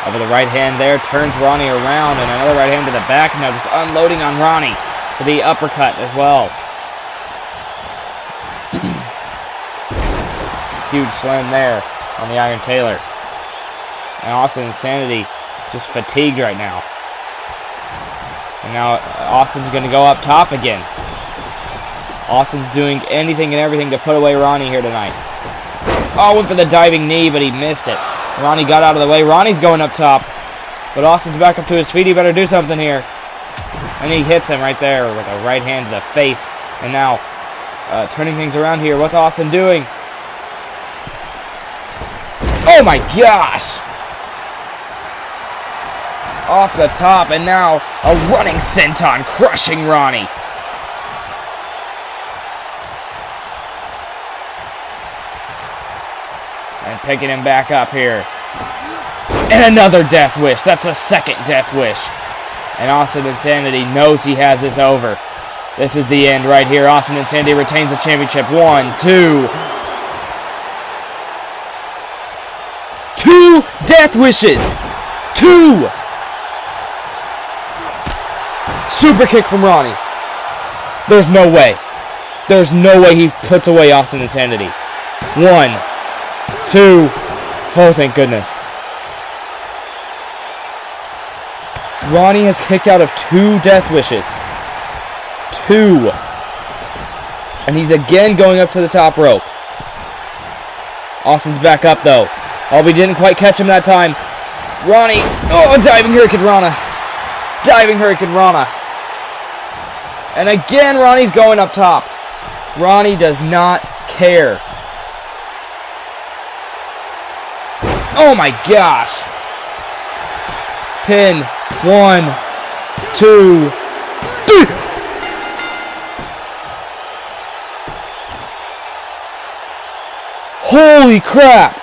Over the right hand there, turns Ronnie around, and another right hand to the back. Now just unloading on Ronnie for the uppercut as well. Huge slam there on the Iron Taylor. And Austin Insanity just fatigued right now. And now Austin's going to go up top again. Austin's doing anything and everything to put away Ronnie here tonight. Oh, went for the diving knee, but he missed it. Ronnie got out of the way. Ronnie's going up top. But Austin's back up to his feet. He better do something here. And he hits him right there with a right hand to the face. And now, turning things around here. What's Austin doing? Oh my gosh! Off the top, and now a running senton crushing Ronnie. And picking him back up here. And another Death Wish. That's a second Death Wish. And Austin Insanity knows he has this over. This is the end right here. Austin Insanity retains the championship. 1, 2. 2 Death Wishes. 2. Super kick from Ronnie. There's no way. There's no way he puts away Austin Insanity. 1, 2. Oh, thank goodness. Ronnie has kicked out of 2 Death Wishes. 2. And he's again going up to the top rope. Austin's back up, though. Oh, we didn't quite catch him that time. Ronnie. Oh, diving Hurricane Rana. Diving Hurricane Rana. And again, Ronnie's going up top. Ronnie does not care. Oh my gosh. Pin. 1, 2, 3. Holy crap.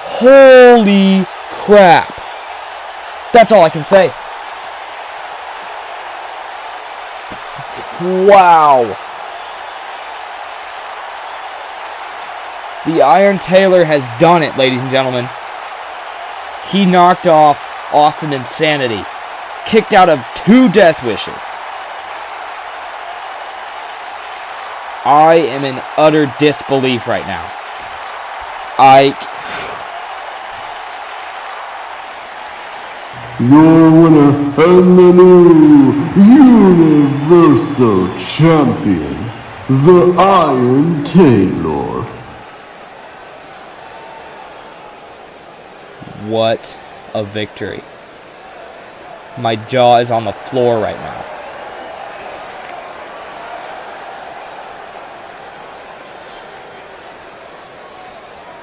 Holy crap. That's all I can say. Wow. The Iron Taylor has done it, ladies and gentlemen. He knocked off Austin Insanity. Kicked out of 2 Death Wishes. I am in utter disbelief right now. Your winner and the new Universal Champion, the Iron Taylor. What a victory. My jaw is on the floor right now.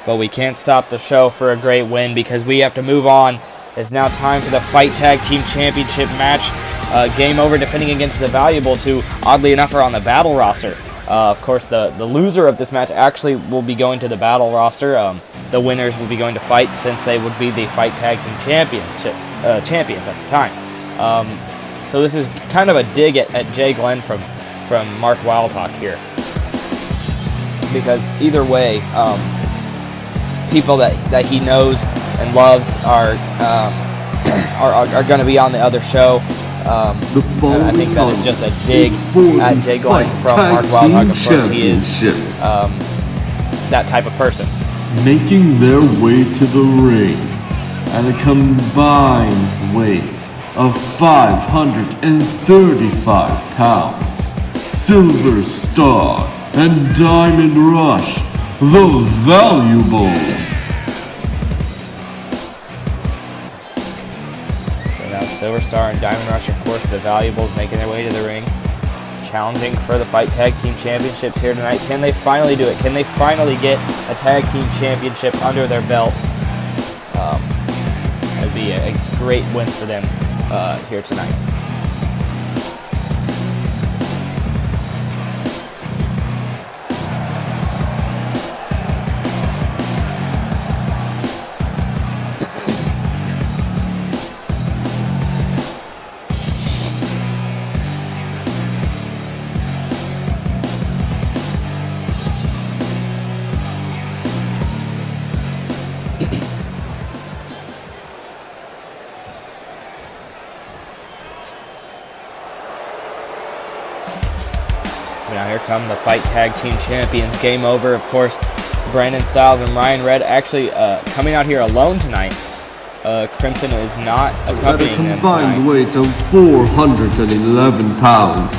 But we can't stop the show for a great win because we have to move on. It's now time for the Fight Tag Team Championship match. Game over, defending against the Valuables, who oddly enough are on the battle roster. Of course, the loser of this match actually will be going to the battle roster. The winners will be going to fight since they would be the Fight Tag Team champions at the time. So this is kind of a dig at Jay Glenn from Mark Wildhawk here. Because either way, people that he knows and loves are going to be on the other show. I think that is just a dig at Jay Glenn from Mark Wildhawk. Of course, he is that type of person. Making their way to the ring at a combined weight of 535 pounds, Silver Star and Diamond Rush, the Valuables. So now Silver Star and Diamond Rush, of course, the Valuables, making their way to the ring, challenging for the Fight Tag Team Championships here tonight. Can they finally do it? Can they finally get a Tag Team Championship under their belt? That'd be a great win for them here tonight. Now here come the Fight Tag Team Champions. Game over. Of course, Brandon Styles and Ryan Red actually coming out here alone tonight. Crimson is not accompanying them tonight. At a combined weight of 411 pounds,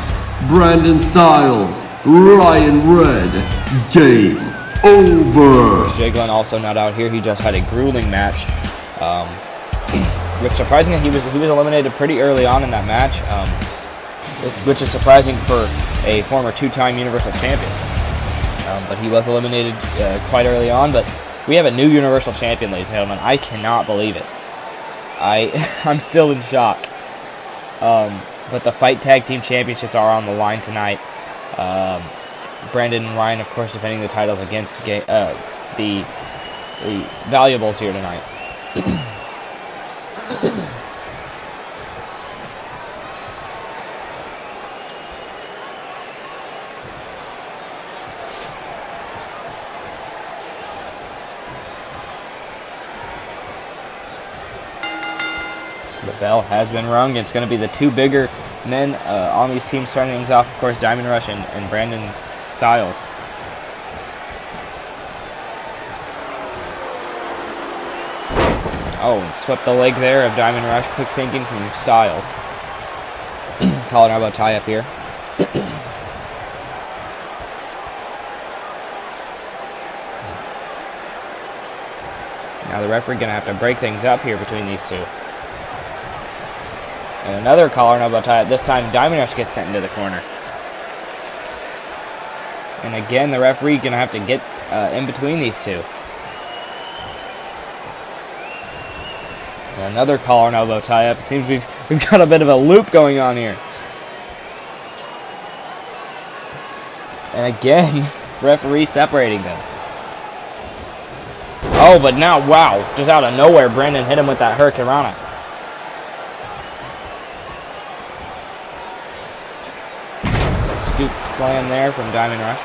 Brandon Styles, Ryan Red, game over. Jay Glenn also not out here. He just had a grueling match, which surprisingly he was eliminated pretty early on in that match, which is surprising for a former two-time Universal Champion. But he was eliminated quite early on. But we have a new Universal Champion, ladies and gentlemen. I cannot believe it. I'm still in shock. But the Fight Tag Team Championships are on the line tonight. Brandon and Ryan, of course, defending the titles against the Valuables here tonight. The bell has been rung. It's going to be the two bigger men on these teams starting things off. Of course, Diamond Rush and Brandon Styles. Oh, and swept the leg there of Diamond Rush. Quick thinking from Styles. Collar elbow tie up here. Now the referee going to have to break things up here between these two. And another collar and elbow tie up. This time, Diamond Rush gets sent into the corner. And again, the referee going to have to get in between these two. And another collar and elbow tie up. It seems we've got a bit of a loop going on here. And again, referee separating them. Oh, but now, wow, just out of nowhere, Brandon hit him with that Hurricanrana. Scoop slam there from Diamond Rush.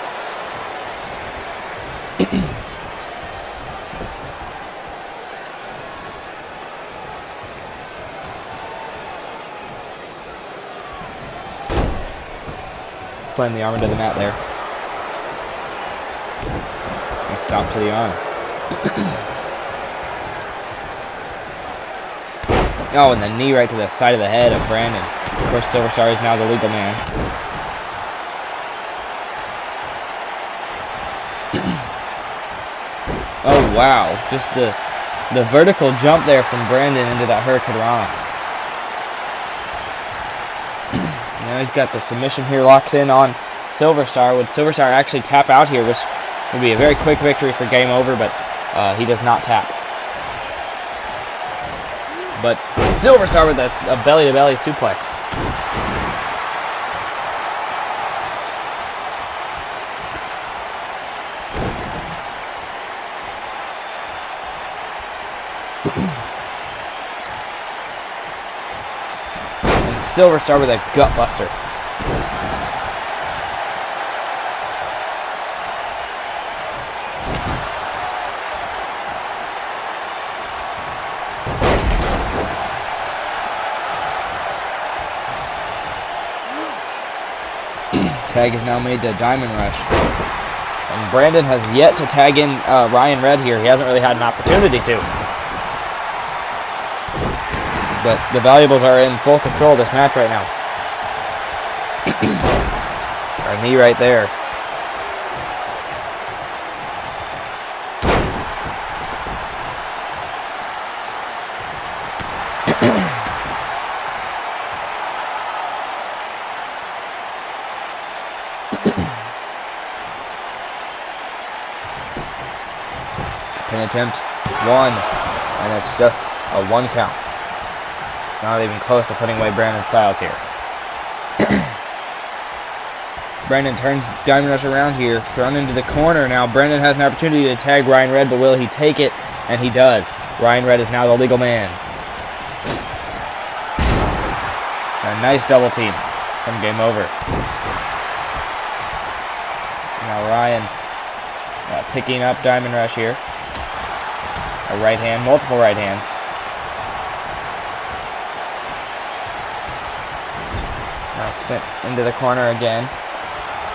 Slam the arm into the mat there. Nice stomp to the arm. Oh, and the knee right to the side of the head of Brandon. Of course, Silver Star is now the legal man. Oh, wow. Just the vertical jump there from Brandon into that Hurricanrana. Now he's got the submission here locked in on Silver Star. Would Silver Star actually tap out here, which would be a very quick victory for game over, but he does not tap. But Silver Star with a belly-to-belly suplex. And Silver Star with a gut buster. Tag is now made to Diamond Rush. And Brandon has yet to tag in Ryan Red here. He hasn't really had an opportunity to. But the Valuables are in full control of this match right now. Our knee right there. Pin attempt, 1, and it's just a 1 count. Not even close to putting away Brandon Styles here. Brandon turns Diamond Rush around here, thrown into the corner. Now Brandon has an opportunity to tag Ryan Red, but will he take it? And he does. Ryan Red is now the legal man. A nice double team from Game Over. Now Ryan picking up Diamond Rush here. A right hand, multiple right hands. Now sent into the corner again.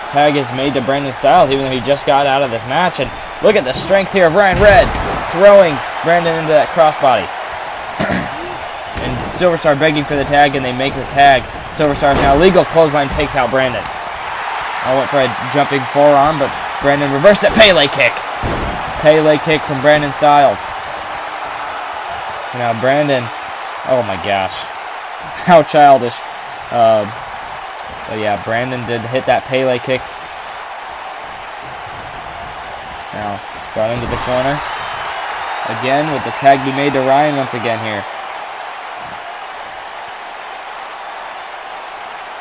Tag is made to Brandon Styles, even though he just got out of this match. And look at the strength here of Ryan Red, throwing Brandon into that crossbody. And Silver Star begging for the tag, and they make the tag. Silver Star now legal clothesline takes out Brandon. I went for a jumping forearm, but Brandon reversed it. Pele kick. Pele kick from Brandon Styles. Now Brandon, oh my gosh, how childish. But yeah, Brandon did hit that Pele kick. Now brought into the corner. Again, with the tag be made to Ryan once again here.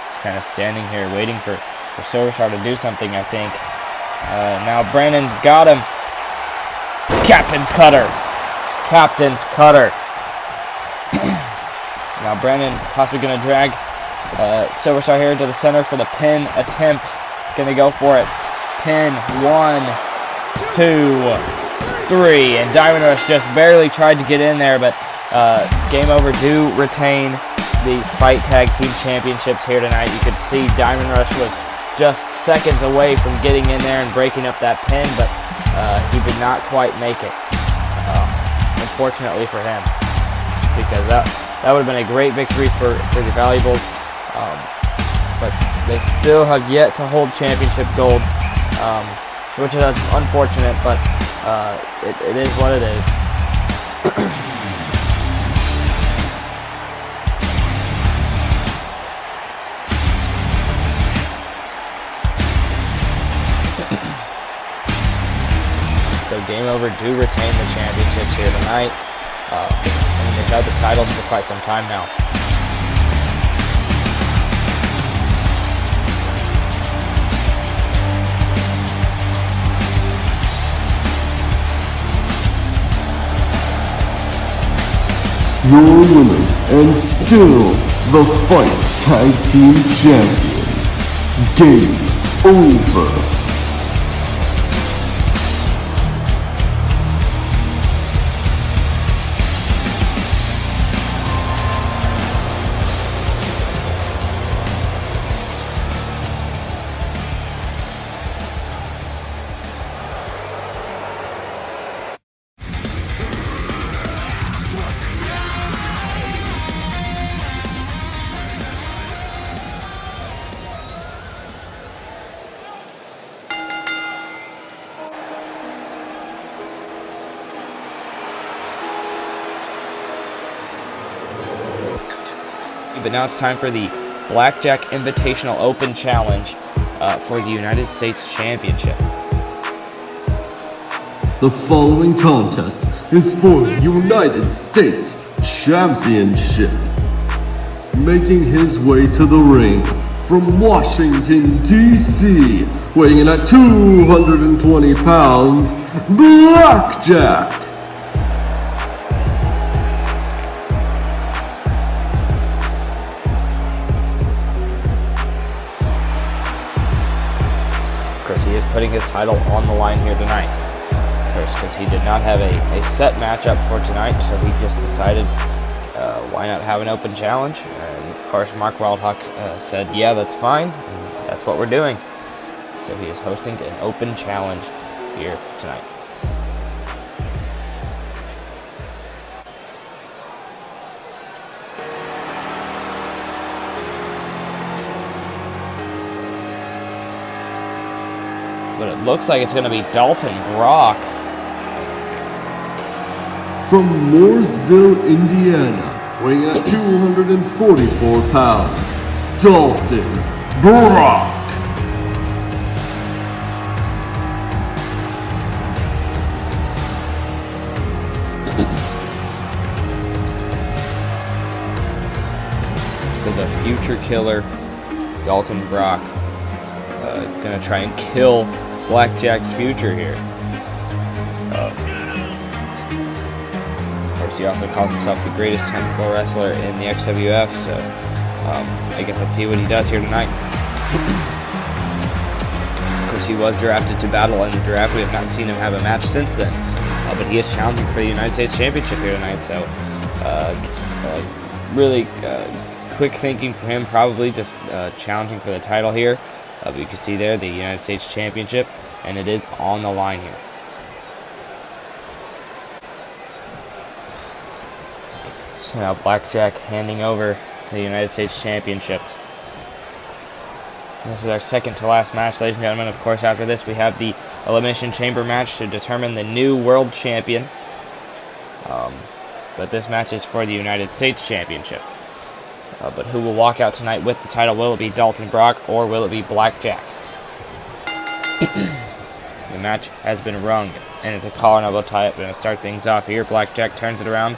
Just kind of standing here waiting for Silver Star to do something, I think. Now Brandon got him. Captain's cutter. Captain's cutter. Now Brandon possibly going to drag Silver Star here to the center for the pin attempt. Going to go for it. Pin, 1, 2, 3. And Diamond Rush just barely tried to get in there, but Game Over do retain the Fight Tag Team Championships here tonight. You could see Diamond Rush was just seconds away from getting in there and breaking up that pin, but he did not quite make it. Unfortunately for him, because that would have been a great victory for the Valuables, but they still have yet to hold championship gold, which is unfortunate, but it is what it is. So Game Over do retain the championships here tonight. And they've had the titles for quite some time now. Your winners and still the Fight Tag Team Champions. Game Over. But now it's time for the Blackjack Invitational Open Challenge for the United States Championship. The following contest is for the United States Championship. Making his way to the ring from Washington, D.C., weighing in at 220 pounds, Blackjack. putting his title on the line here tonight. Of course, because he did not have a set matchup for tonight, so he just decided why not have an open challenge. And of course, Mark Wildhawk said, yeah, that's fine. And that's what we're doing. So he is hosting an open challenge here tonight. But it looks like it's going to be Dalton Brock. From Mooresville, Indiana, weighing at 244 pounds, Dalton Brock. So the future killer, Dalton Brock, gonna try and kill Blackjack's future here. Of course, he also calls himself the greatest technical wrestler in the XWF, so I guess let's see what he does here tonight. Of course, he was drafted to battle in the draft. We have not seen him have a match since then, but he is challenging for the United States Championship here tonight, so really quick thinking for him, probably just challenging for the title here. But you can see there the United States Championship, and it is on the line here. So now Blackjack handing over the United States Championship. This is our second to last match, ladies and gentlemen. Of course, after this, we have the Elimination Chamber match to determine the new world champion. But this match is for the United States Championship. But who will walk out tonight with the title? Will it be Dalton Brock or will it be Blackjack? The match has been rung, and it's a collar and elbow tie-up. We're going to start things off here. Blackjack turns it around.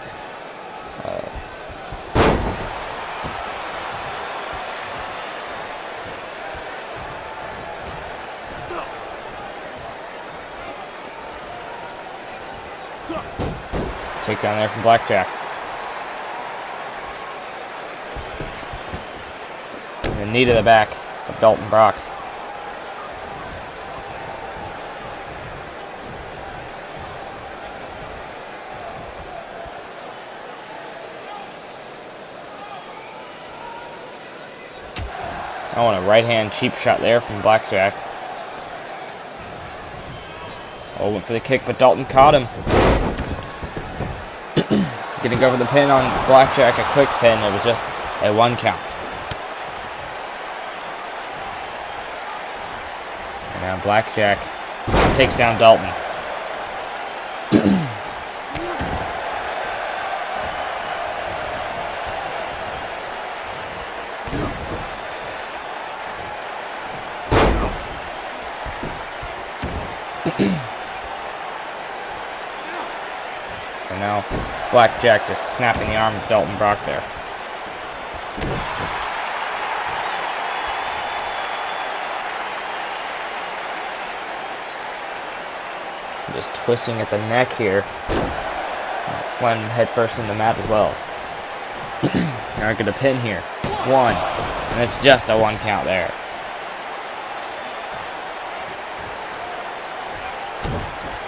Take down there from Blackjack. And the knee to the back of Dalton Brock. I want a right hand cheap shot there from Blackjack. Oh, went for the kick, but Dalton caught him. Getting over the pin on Blackjack, a quick pin. It was just a 1 count. And now Blackjack takes down Dalton. And now Blackjack just snapping the arm of Dalton Brock there. Just twisting at the neck here. Slamming him head first in the mat as well. Now we're going to pin here. 1. And it's just a 1 count there.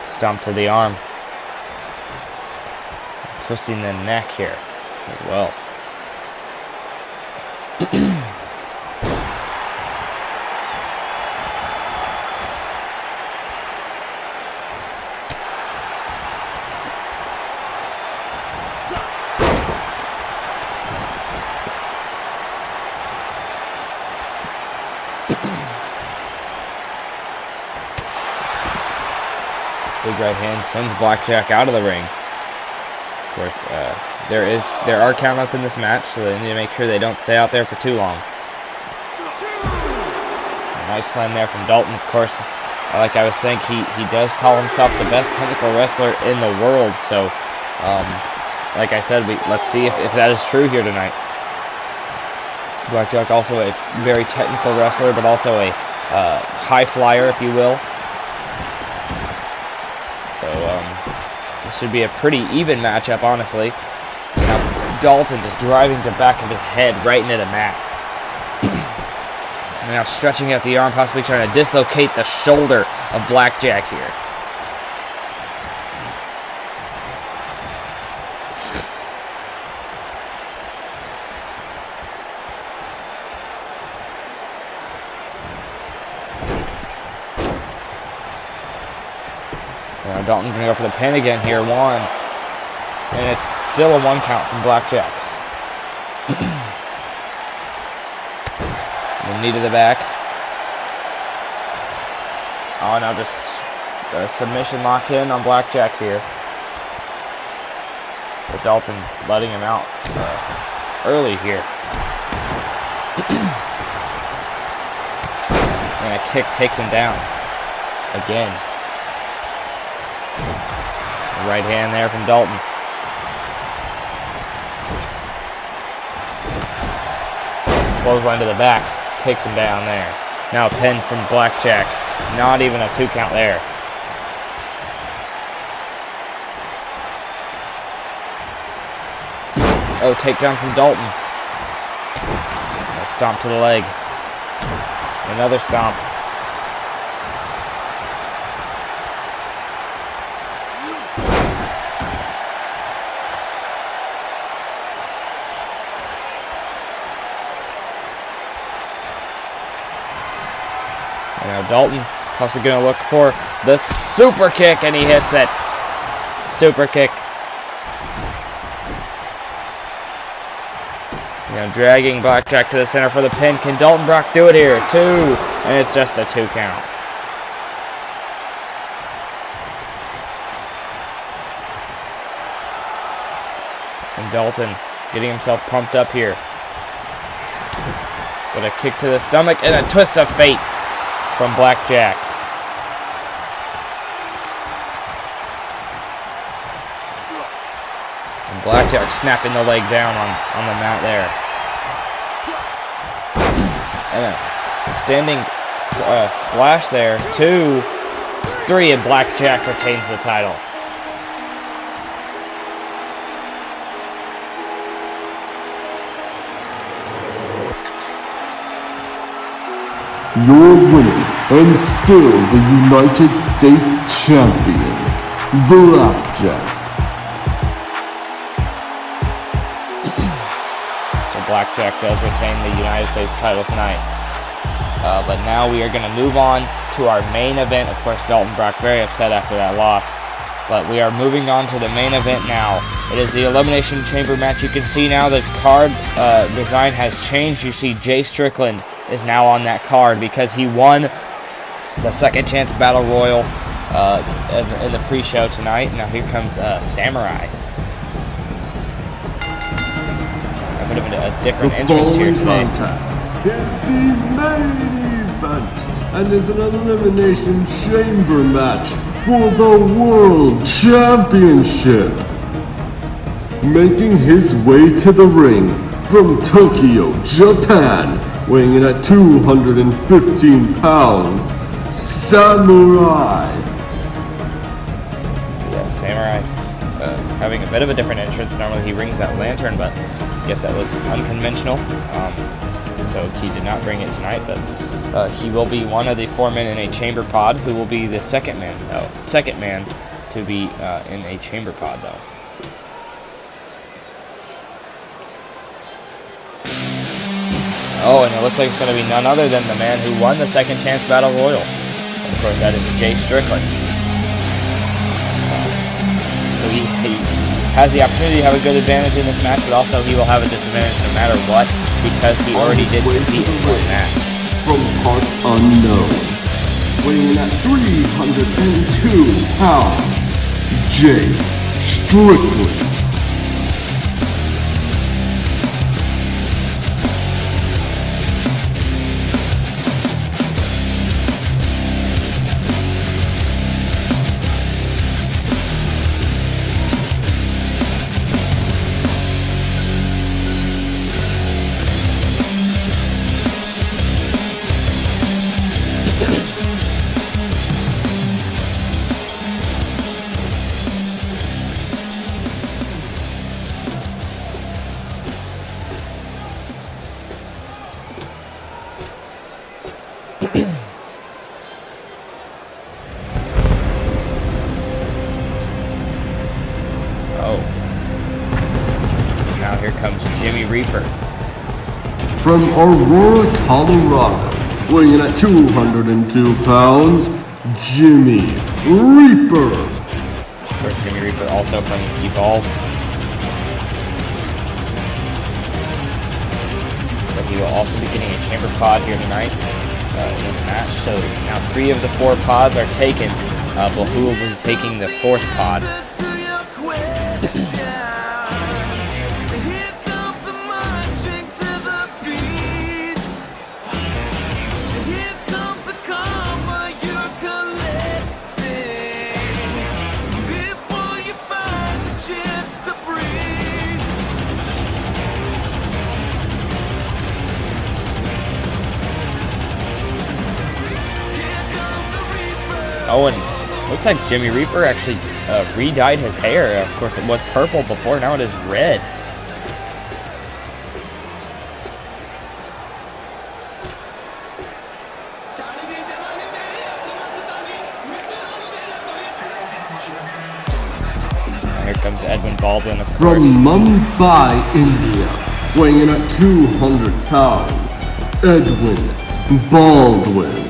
Stomp to the arm. Twisting the neck here as well. Big right hand sends Blackjack out of the ring. Of course, there are countouts in this match, so they need to make sure they don't stay out there for too long. A nice slam there from Dalton. Of course, like I was saying, he does call himself the best technical wrestler in the world. So, like I said, let's see if that is true here tonight. Blackjack also a very technical wrestler, but also a high flyer, if you will. So, this should be a pretty even matchup, honestly. Now, Dalton just driving the back of his head right into the mat. And now stretching out the arm, possibly trying to dislocate the shoulder of Blackjack here. Dalton's going to go for the pin again here, 1. And it's still a 1 count from Blackjack. The knee to the back. Oh, now just a submission lock in on Blackjack here. But Dalton letting him out early here. And a kick takes him down again. Right hand there from Dalton. Clothesline to the back. Takes him down there. Now a pin from Blackjack. Not even a 2 count there. Oh, takedown from Dalton. A stomp to the leg. Another stomp. Now Dalton also going to look for the super kick, and he hits it. Super kick. Now dragging Blackjack to the center for the pin. Can Dalton Brock do it here? 2, and it's just a 2 count. And Dalton getting himself pumped up here. With a kick to the stomach and a twist of fate from Blackjack. And Blackjack snapping the leg down on the mat there. And a standing splash there. 2, 3, and Blackjack retains the title. Your winner, and still the United States Champion, Blackjack. So Blackjack does retain the United States title tonight. But now we are going to move on to our main event. Of course, Dalton Brock very upset after that loss. But we are moving on to the main event now. It is the Elimination Chamber match. You can see now the card design has changed. You see Jay Strickland is now on that card because he won the Second Chance Battle Royal in the pre-show tonight. Now here comes Samurai. A bit of a different entrance here today. Contest is the main event and is an Elimination Chamber match for the World Championship. Making his way to the ring from Tokyo, Japan, weighing in at 215 pounds, Samurai. Yes, Samurai having a bit of a different entrance. Normally he rings that lantern, but I guess that was unconventional. So he did not bring it tonight, but he will be one of the 4 men in a chamber pod, who will be the second man to be in a chamber pod, though. Oh, and it looks like it's going to be none other than the man who won the Second Chance Battle Royal. And of course, that is Jay Strickland. So he has the opportunity to have a good advantage in this match, but also he will have a disadvantage no matter what, because he already did compete in one match. From parts unknown, weighing in at 302 pounds, Jay Strickland. Reaper. From Aurora, Colorado, weighing in at 202 pounds, Jimmy Reaper. Of course, Jimmy Reaper also from Evolve. But he will also be getting a chamber pod here tonight in this match. So now 3 of the 4 pods are taken, but who will be taking the 4th pod? Oh, and looks like Jimmy Reaper actually re-dyed his hair. Of course, it was purple before, now it is red. And here comes Edwin Baldwin, of course. From Mumbai, India, weighing in at 200 pounds, Edwin Baldwin.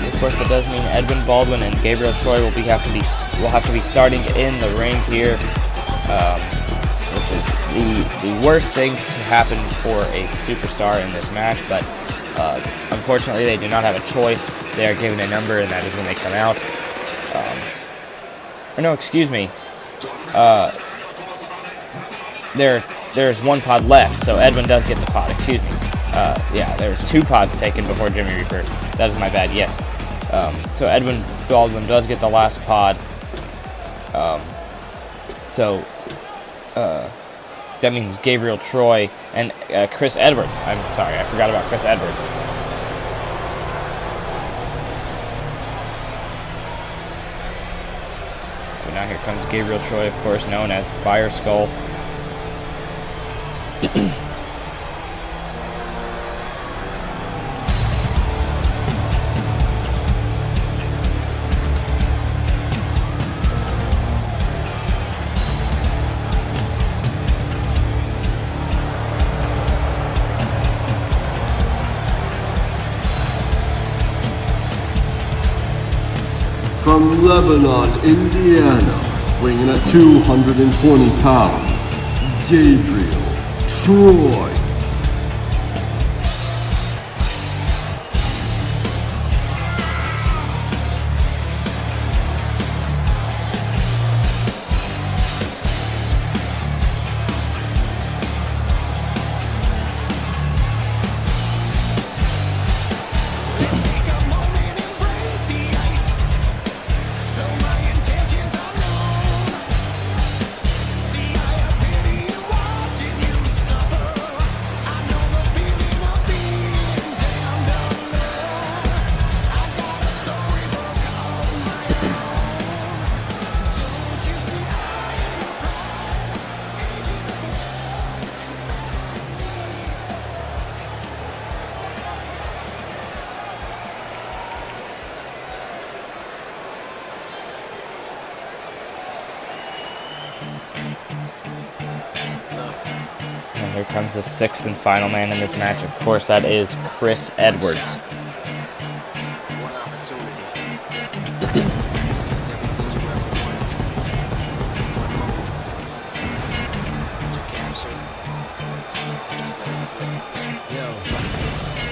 Of course, that does mean Edwin Baldwin and Gabriel Troy will have to be starting in the ring here, which is the worst thing to happen for a superstar in this match. But unfortunately, they do not have a choice. They are given a number, and that is when they come out. Or no, excuse me. There's 1 pod left, so Edwin does get the pod. Excuse me. Yeah, there were 2 pods taken before Jimmy Reaper. That is my bad. Yes. So Edwin Baldwin does get the last pod. That means Gabriel Troy and Chris Edwards. I'm sorry, I forgot about Chris Edwards. But now here comes Gabriel Troy, of course, known as Fire Skull. From Lebanon, Indiana, weighing in at 220 pounds, Gabriel Troy. And here comes the 6th and final man in this match. Of course, that is Chris Edwards. One opportunity. This is everything you ever wanted. One moment. Did you capture it? Just let it slip. Yo.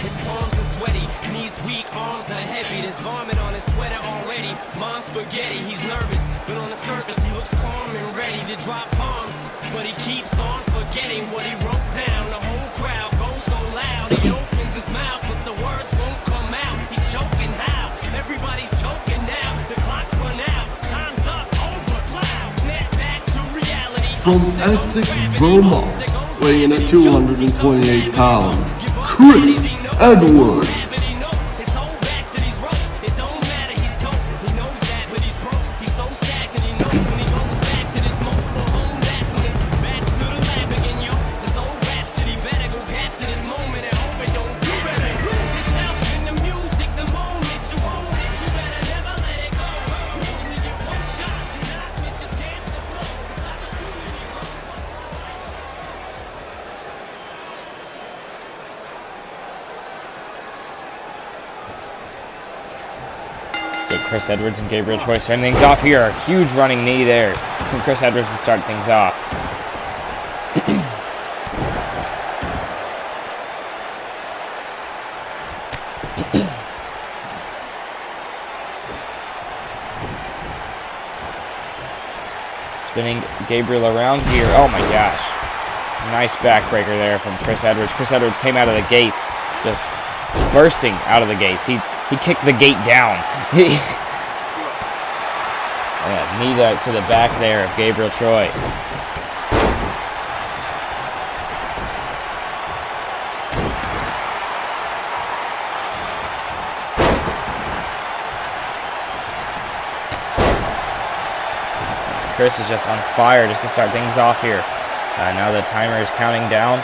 His palms are sweaty, knees weak, arms are heavy. There's vomit on his sweater already. Mom's spaghetti, he's nervous, but on the surface he looks calm and ready to drop bombs. But he keeps on forgetting what he wrote down. The whole crowd goes so loud. He opens his mouth, but the words won't come out. He's choking how? Everybody's choking now. The clock's run out. Time's up. Over. Loud. Snap back to reality. From Essex, Vermont, weighing in at 228 pounds, Chris Edwards. Chris Edwards and Gabriel Choi starting things off here. A huge running knee there from Chris Edwards to start things off. Spinning Gabriel around here. Oh my gosh. Nice backbreaker there from Chris Edwards. Chris Edwards came out of the gates, just bursting out of the gates. He kicked the gate down. Yeah, knee to the back there of Gabriel Choi. Chris is just on fire just to start things off here. Now the timer is counting down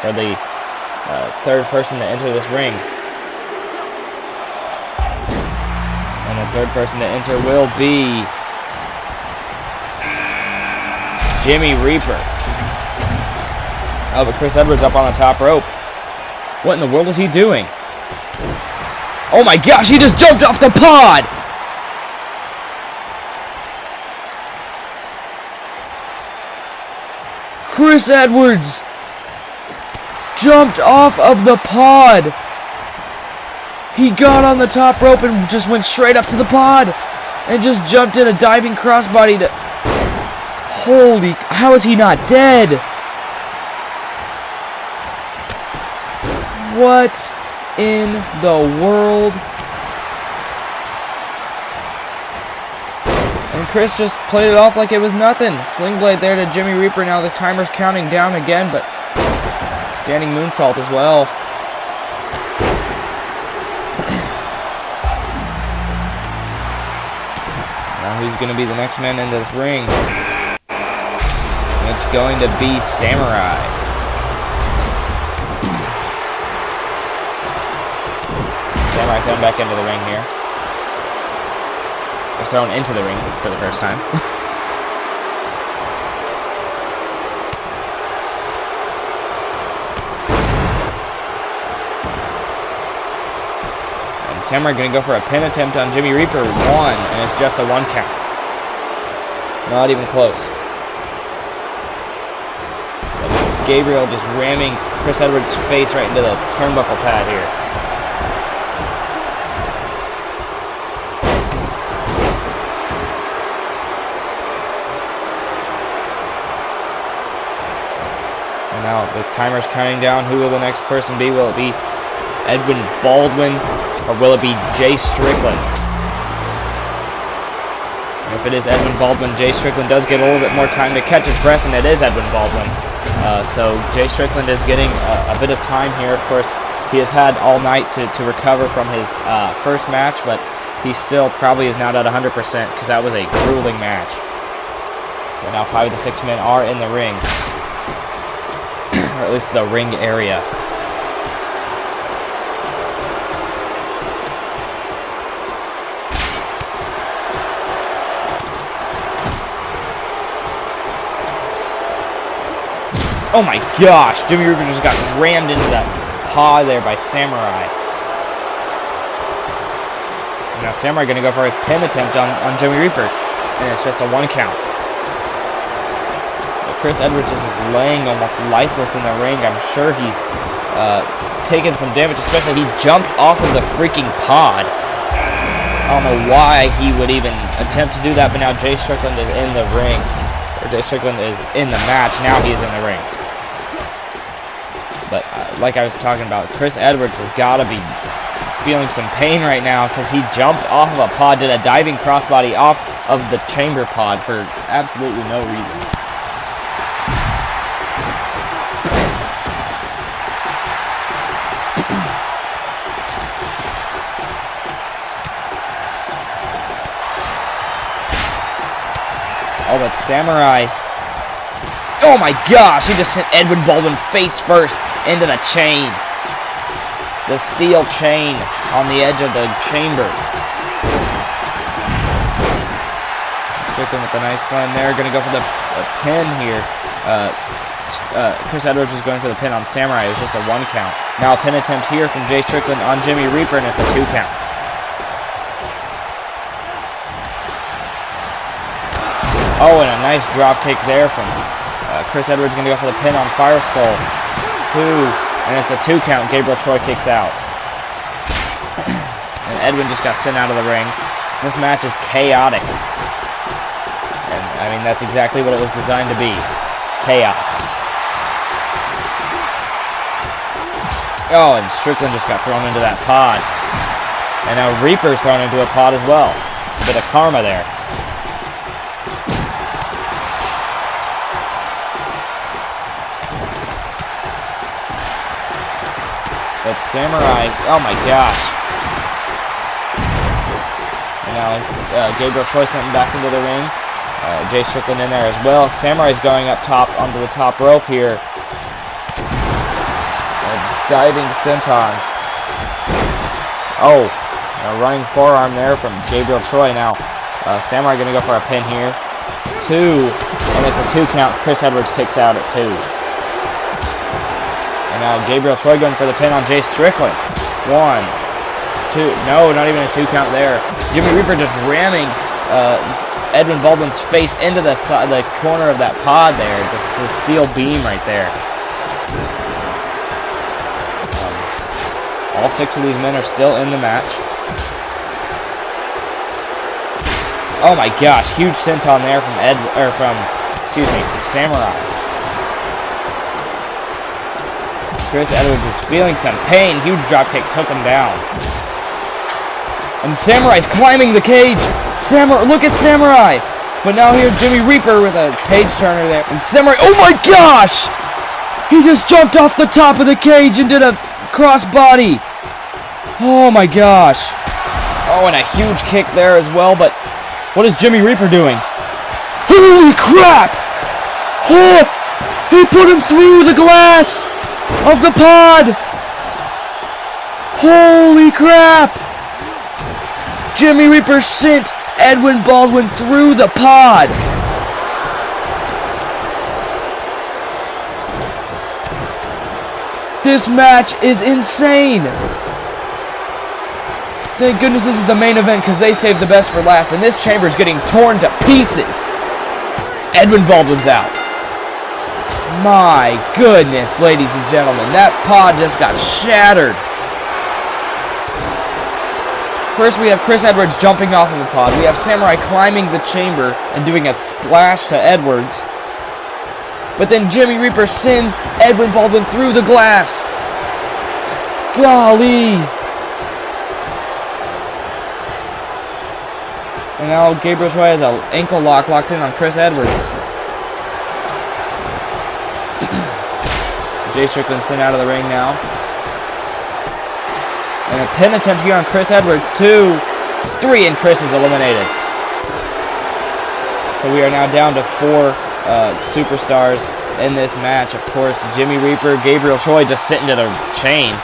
for the third person to enter this ring. And the third person to enter will be Jimmy Reaper. Oh, but Chris Edwards up on the top rope. What in the world is he doing? Oh my gosh, he just jumped off the pod! Chris Edwards jumped off of the pod. He got on the top rope and just went straight up to the pod and just jumped in a diving crossbody to... Holy... How is he not dead? What in the world? And Chris just played it off like it was nothing. Sling blade there to Jimmy Reaper. Now the timer's counting down again, but standing moonsault as well. Now who's going to be the next man in this ring? It's going to be Samurai. Samurai coming back into the ring here. Or thrown into the ring for the first time. And Samurai going to go for a pin attempt on Jimmy Reaper. One, and it's just a 1 count. Not even close. Gabriel just ramming Chris Edwards' face right into the turnbuckle pad here. And now the timer's counting down. Who will the next person be? Will it be Edwin Baldwin or will it be Jay Strickland? And if it is Edwin Baldwin, Jay Strickland does get a little bit more time to catch his breath, and it is Edwin Baldwin. So Jay Strickland is getting a bit of time here. Of course, he has had all night to recover from his first match, but he still probably is not at 100% because that was a grueling match. But now 5 of the 6 men are in the ring, or at least the ring area. Oh my gosh, Jimmy Reaper just got rammed into that paw there by Samurai. Now Samurai going to go for a pin attempt on Jimmy Reaper, and it's just a 1 count. But Chris Edwards is just laying almost lifeless in the ring. I'm sure he's taken some damage, especially he jumped off of the freaking pod. I don't know why he would even attempt to do that, but now Jay Strickland is in the ring. Or Jay Strickland is in the match. Now he is in the ring. But like I was talking about, Chris Edwards has got to be feeling some pain right now because he jumped off of a pod, did a diving crossbody off of the chamber pod for absolutely no reason. Oh, but Samurai... Oh my gosh, he just sent Edwin Baldwin face first into the chain. The steel chain on the edge of the chamber. Strickland with a nice slam there. Going to go for the pin here. Chris Edwards was going for the pin on Samurai. It was just a 1 count. Now a pin attempt here from Jay Strickland on Jimmy Reaper, and it's a 2 count. Oh, and a nice drop kick there from Chris Edwards. Going to go for the pin on Fire Skull. 2, and it's a 2 count. Gabriel Troy kicks out. And Edwin just got sent out of the ring. This match is chaotic. And, I mean, that's exactly what it was designed to be. Chaos. Oh, and Strickland just got thrown into that pod. And now Reaper's thrown into a pod as well. A bit of karma there. But Samurai, oh my gosh. And now Gabriel Troy sent him back into the ring. Jay Strickland in there as well. Samurai's going up top onto the top rope here. A diving senton. Oh, a running forearm there from Gabriel Troy. Now Samurai going to go for a pin here. 2, and it's a 2 count. Chris Edwards kicks out at 2. And now Gabriel Troy going for the pin on Jay Strickland. 1, 2. No, not even a 2 count there. Jimmy Reaper just ramming Edwin Baldwin's face into the corner of that pod there. It's a steel beam right there. All 6 of these men are still in the match. Oh my gosh, huge senton there from Samurai. Chris Edwards is feeling some pain. Huge dropkick took him down. And Samurai's climbing the cage. Look at Samurai. But now here Jimmy Reaper with a page turner there. And Samurai, oh my gosh! He just jumped off the top of the cage and did a crossbody. Oh my gosh. Oh, and a huge kick there as well. But what is Jimmy Reaper doing? Holy crap! Oh, he put him through the glass of the pod! Holy crap! Jimmy Reaper sent Edwin Baldwin through the pod! This match is insane! Thank goodness this is the main event because they saved the best for last, and this chamber is getting torn to pieces. Edwin Baldwin's out. My goodness, ladies and gentlemen, that pod just got shattered. First, we have Chris Edwards jumping off of the pod. We have Samurai climbing the chamber and doing a splash to Edwards. But then Jimmy Reaper sends Edwin Baldwin through the glass. Golly. And now Gabriel Troy has an ankle lock locked in on Chris Edwards. Jay Strickland sent out of the ring now. And a pin attempt here on Chris Edwards. 2, 3, and Chris is eliminated. So we are now down to 4 superstars in this match. Of course, Jimmy Reaper, Gabriel Troy just sitting to the chain.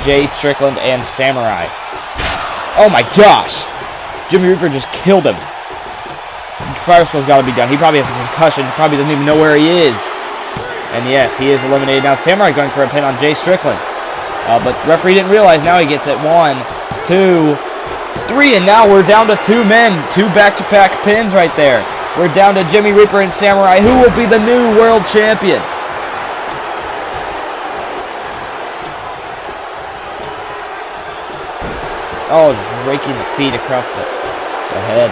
Jay Strickland and Samurai. Oh my gosh! Jimmy Reaper just killed him. Fire Skull's got to be done. He probably has a concussion. He probably doesn't even know where he is. And yes, he is eliminated. Now Samurai going for a pin on Jay Strickland. But referee didn't realize. Now he gets it. 1, 2, 3. And now we're down to 2 men. 2 back-to-back pins right there. We're down to Jimmy Reaper and Samurai. Who will be the new world champion? Oh, just raking the feet across the head.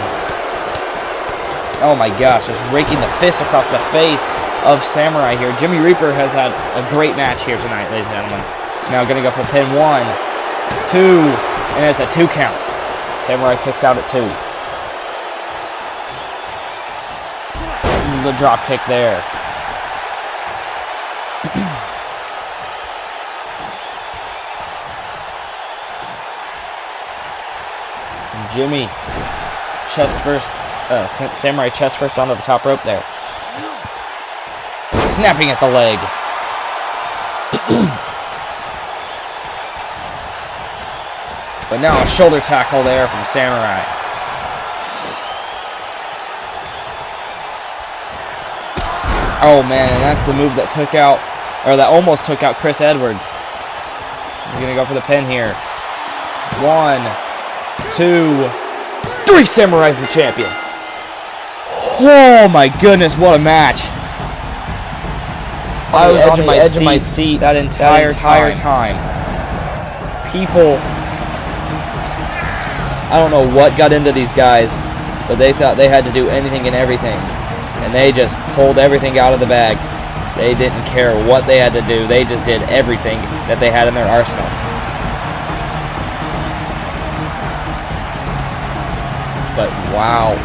Oh my gosh, just raking the fist across the face of Samurai here. Jimmy Reaper has had a great match here tonight, ladies and gentlemen. Now going to go for pin 1, 2, and it's a 2 count. Samurai kicks out at 2. The drop kick there. And Jimmy chest first, sent Samurai chest first onto the top rope there. And snapping at the leg. But now a shoulder tackle there from Samurai. Oh man, and that's the move that took out, or that almost took out Chris Edwards. We're gonna go for the pin here. 1, 2, 3. Samurai's the champion. Oh my goodness, what a match. I was on the edge of my seat that entire time. People, I don't know what got into these guys, but they thought they had to do anything and everything. And they just pulled everything out of the bag. They didn't care what they had to do. They just did everything that they had in their arsenal. But wow.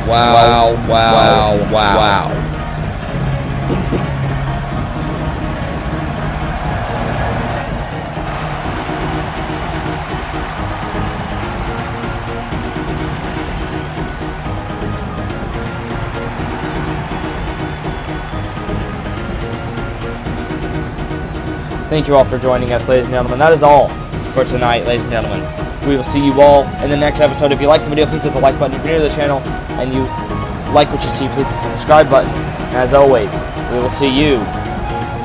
Wow. Thank you all for joining us, ladies and gentlemen. That is all for tonight, ladies and gentlemen. We will see you all in the next episode. If you liked the video, please hit the like button. If you're new to the channel and you like what you see, please hit the subscribe button. And as always, we will see you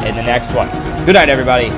in the next one. Good night, everybody.